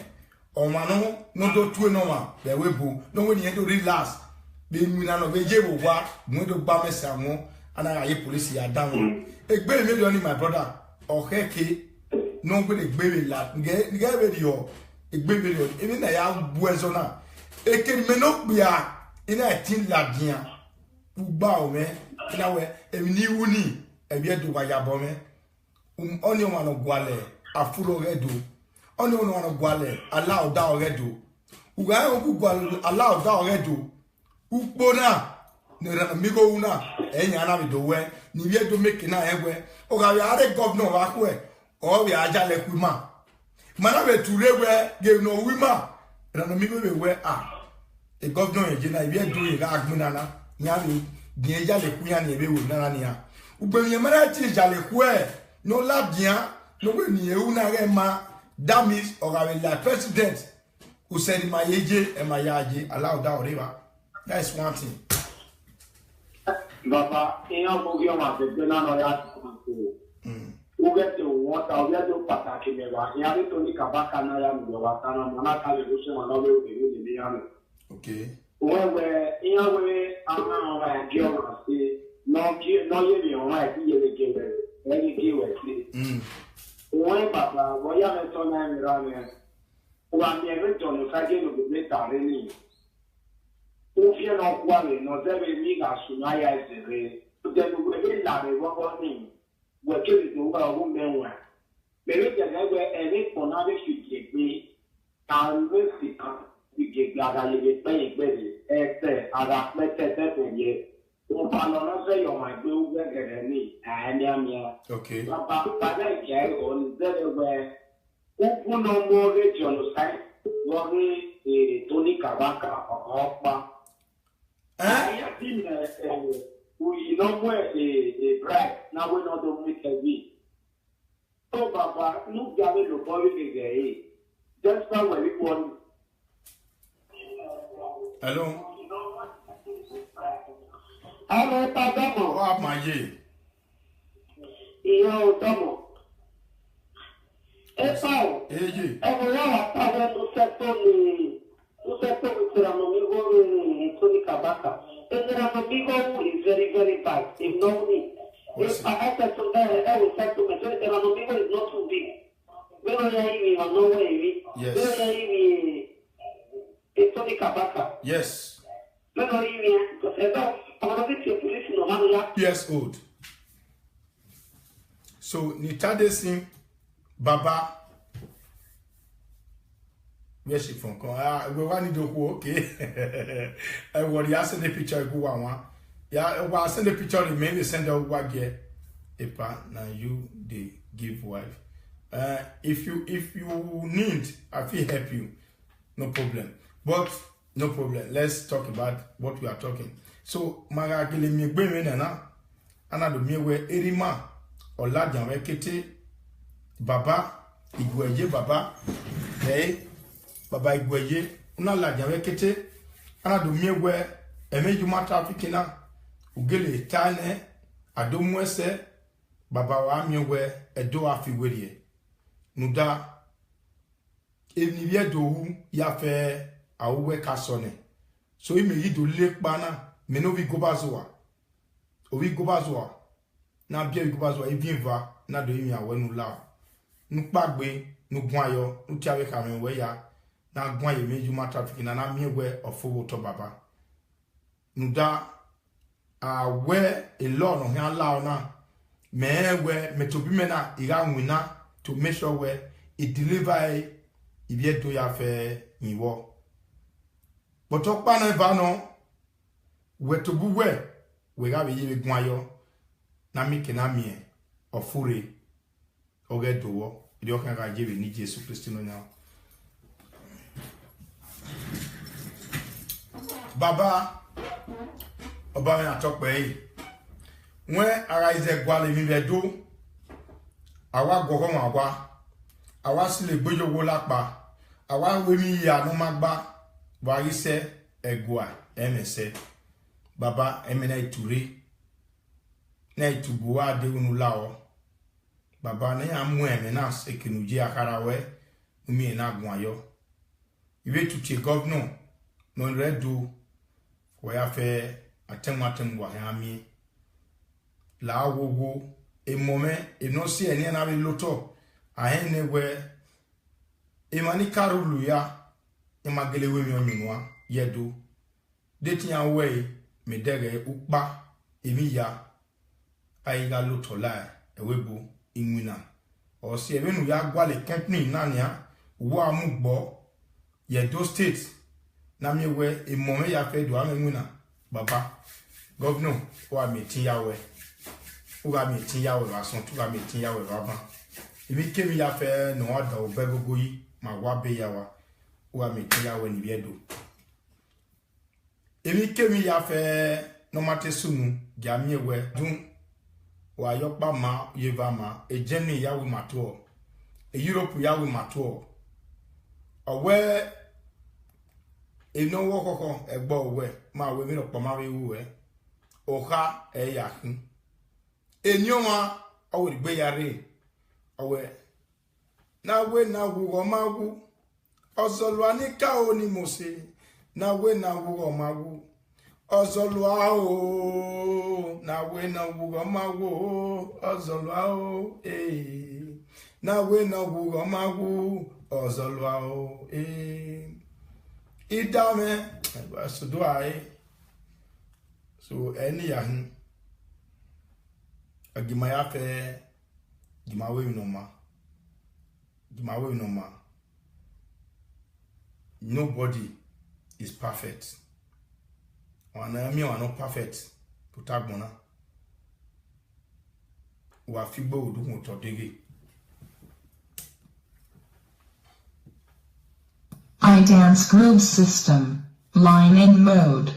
o ma no do tu no ma be we bu no we ni do relax be mu na no be je bo wa mu do gba mesa mu ana aye police ya down egbe mi do ni my brother okeke no go egbe mi la nge be yo egbe mi yo emi na ya bu ezo na eke me no bia ina tin la dia ugba o me ina we emi ni wuni ebi edo wa ya bo me oni o ma no gwale afuro redo oni o no gwale ala o da o redo uga o gwale ala o da o redo ukpona ne ra mi go una enya na bi do we ni bi edo make na egwe o ga ya re governor wa ku e o bi aja le ku ma mana be ture we ge no wi ma ra mi go be we e governor e na bi edo e ga agmina na nya bi bi eja le ku ya ni e be we na ni ya ugbe mi mara ti ja le ku e no la bien no we ni e una re ma that means or la president who said my AJ and my yaji allow that river. That is one thing. Baba, in our movie, I want to know that. Who get the water, we are the Pataki never. You have to make a back and I am the water, and I'm not having to do another way. Okay. Where in a way, I'm not girl, say, no, you know, right, you give it. Let me give it. When Papa, why are you so many running? One never done if I get to the better really. If you're not worried, not very big as Sunaya is the way, then we will not be one thing. We're giving to a woman. Maybe there's ever any for you give me, and we'll see. We get glad you get paying better. I got better than you. Oh, I say you might do better than me. I am here. Okay. But I care on the way. Who no more region side, worry Tony Kabaka or Hoppa. I think we know where a bride, now we know the make a week. So, Papa, look at the body again. That's why we want. Hello. Hello, Papa. What my ye? Yo, Tomo. Pau, AJ. eu vou lá no setor de Amigo Tony Kabaka. Amigo is very, very bad. If no need. If I have to settlement, Amigo is not too big. Where are you? No way. Yes. Where are you? Tony Kabaka. Yes. Where are you? Years old. So Nitade Singh Baba, where she from? We want to do okay. I want to send the picture. Go on. Yeah, I want send the picture. Maybe send out what get. Epa, now you they give wife. If you need, I feel help you. No problem. But no problem. Let's talk about what we are talking. So Maragile mi gbe mi na ana do mi we erima Olajan we kete baba Igweje baba baba Igweje una Lajan we kete ana do mi we emejuma traffic na ugele tane adomu ese baba wa mi we edo afiwerie nuda evni bie do hu ya fe awwe kasone so ime yi do le pana me no vi gobazoa ovi gobazoa na bia vi gobazoa evinva na do imi awenu la nu pagbe nu gun ayo nu ti awe ka me we ya na gun aye meju ma traffic na mi we ofowo to baba nu da awe elo no han la na me we metobi me na ira nwina to make sure we it deliver ibie do ya fe yiwo but okpa na va no we to bu we ga be ye gun ayo na mi ke na mi ofure oge dowo ide o kan ga je be ni Jesu Kristo no nya baba oba mi atope yi when ara ize gwale mi be do awa gogo ma gwa awa si le gbejo wo lapa awa we mi ya no magba wa ise egwa emese baba emena iture na itubuwa de unu lao baba na ya mu eme na sekinuji akara we umi na gun ayo iwe tuche governor no redu wo ya fe atematem wa ya mi la wowo emome eno si eni na bi loto ahene we imani karulu ya imagele we mi onunwa yedo detia we me dege ukpa emi ya aiga loto la ewebo inwina o si ebenu ya gwale company na nia wo amugbo yedo state na mi we emome ya fe do amwina baba governor wa meeting ya we uga meeting ya we ason tuga meeting ya we baba emi kemi ya fe no oda obegogo yi ma wa be ya wa uga meeting ya we ni biedo emi kemi ya fe no mate sunu jamie we dun wa yopa ma yeva ma e Germany ya we mato e Europe ya we mato owe no woko egbo we ma we mi no poma we wu oha yakin enyoma o we gbe yare o we na wu magu ozolwa ni ka oni mose na wu magu ozolwa o na wu magu ozolwa o na wu magu ozolwa o idame so do I so any yahin agimaya fe gimawe no ma nobody is perfect wana mi wa no perfect to tagbona wa figbo odun to dege iDance Group System, line in mode.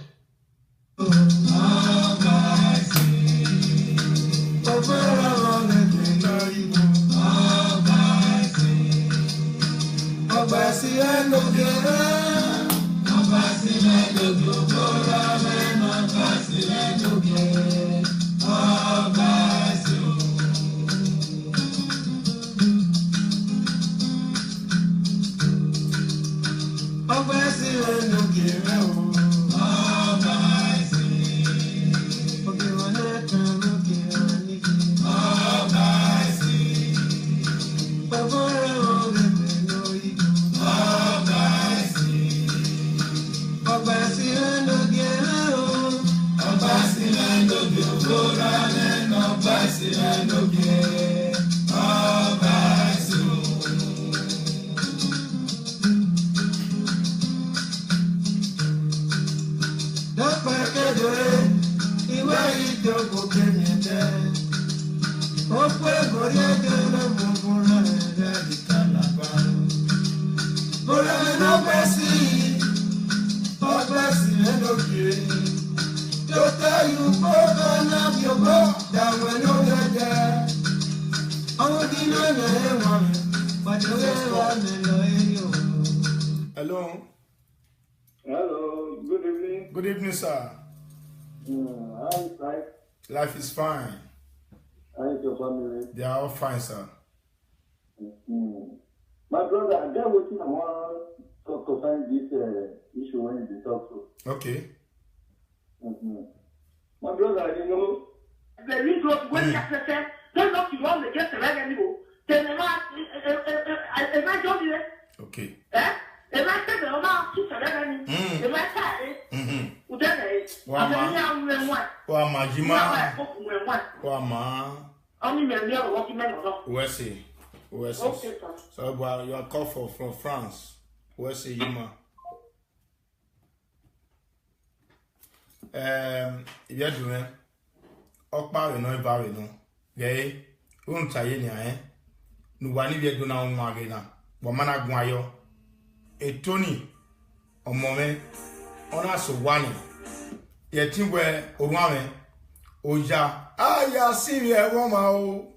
Hello. Hello, good evening. Good evening, sir. How is life? Life is fine. How is your family? They are all fine, sir. My brother, I get what I want to concerning this issue when you talk to. Okay. My brother, you know. The reason when you say, don't look you want to get the revenue. Then imagine it. Okay. Imagine the amount to the revenue. Imagine it. Wa majima. Wa ma. Only me walking men or Where say? Okay, sir. So well, you are called from France. Where say you ma? If you are doing okpa we no eba we no. Ge un taye ni nu wani bi do na won age na. Bo mana gun ayo. Etoni omome ona so wani. Ye tin we orun ame. Oja aya siri e won ma o.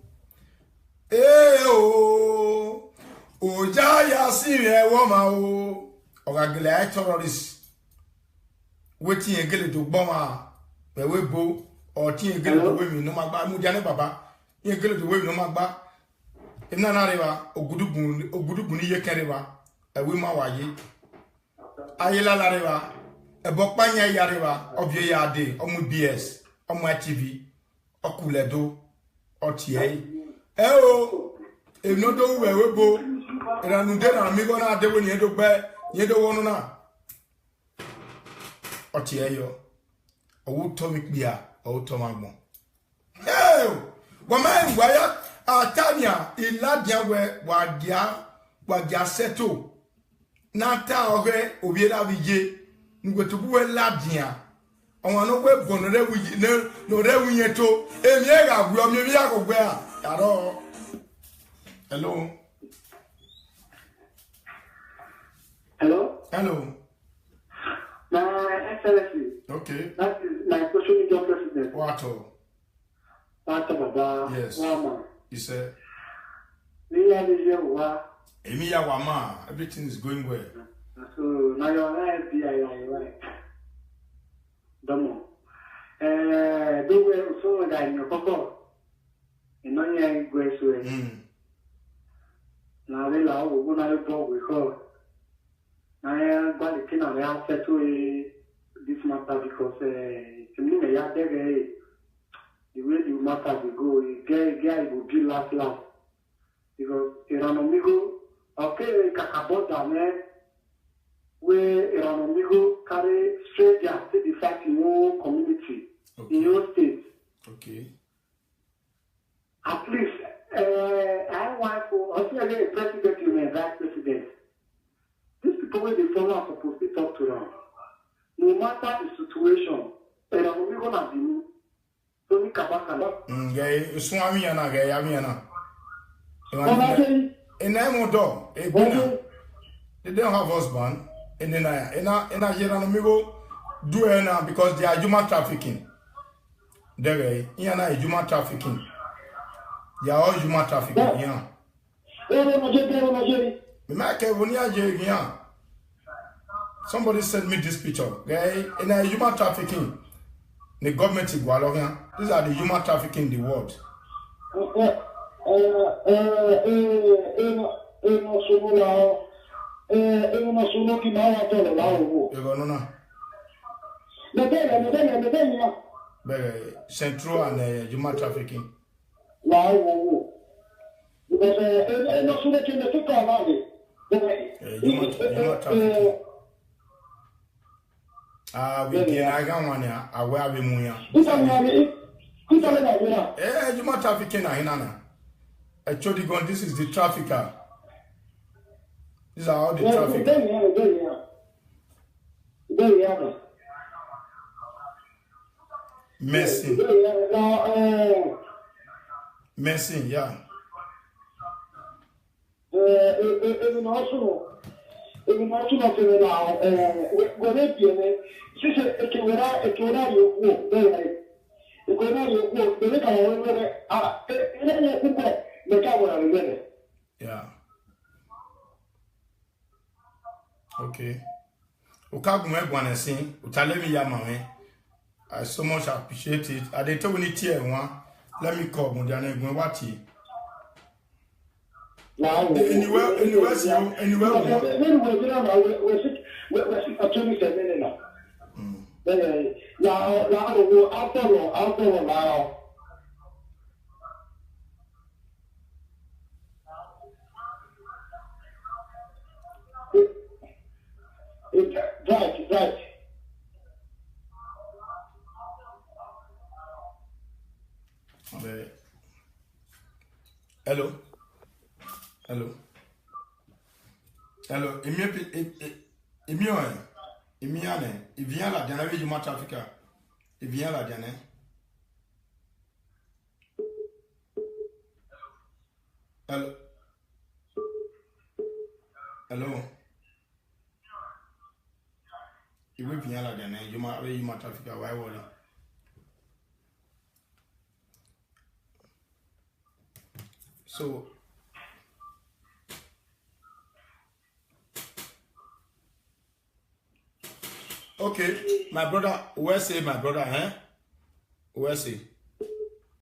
Oja ya siri e won ma o. Ogagele terrorist. Wetin egele do gbon ma pe we bo or tin egele do we mi no magba mu dia ne baba. Egele do we mi no magba. Ina na rewa ogudugun ni ye kerewa. Ewe ma waye. Ayela la rewa. Ebo panya ya rewa. Obie ya de omu BS, omu TV, okuledo, otie. No do we bo. Ina nu de na mi go na de we ni do gbe, ni do wonu na. Otie yo. Owu to mi bia, owu to magbon. Woman waya atania iladia we wadia seto. Nata ore obiera bije ngwetubu we ladia. Awon no we bono re wi no re wi yeto. Emi e ga gwe omi bi akogbe a. Yaro. Hello. Hello? Hello. My Excellency. Okay. That is my social media president. What? Yes. Mama. You said We are the year. Emi ya wama, everything is going well. So now you're FBI, right? Domo. Do we so that in your cocoa? In no young grace way. Now they allow when I talk with her. I am going to kill an answer to this matter because to me, I have the way the matter will go, guy will be last. Because Iranomigo, okay, Kakabota, man, where Iranomigo carry strangers to the fact in your community, in your state. Okay. At least, I want for a president, you may vice president. These people, when they follow, are supposed to talk to them. No matter the situation, Iranomigo na binu. Tony Kabaka. Gay, Swami and a gay, Amiana. In Emodo, a winner. They don't have husband. And then I hear an amigo do it now because they are human trafficking. They are human trafficking. They are all human trafficking. Yeah. Somebody sent me this picture. Guy, in a human trafficking. The government is Gualogan. These are the human trafficking in the world. Central and human trafficking. Human trafficking. We can one ya aware we muya. Human trafficking na actually gone, this is the trafficker. These are all the traffickers. Messing, yeah. Even also not now, when it she said, it can you go, yeah. Okay. I so much appreciate it. I didn't tell you tier one. Let me call Mundiane Gwati. Right. Hello. Il vient la dernière du match africain. Il vient la dernière. Hello. Il vient la dernière. Du match africain. Why worry? So. Okay, my brother, where say my brother, eh? Where say?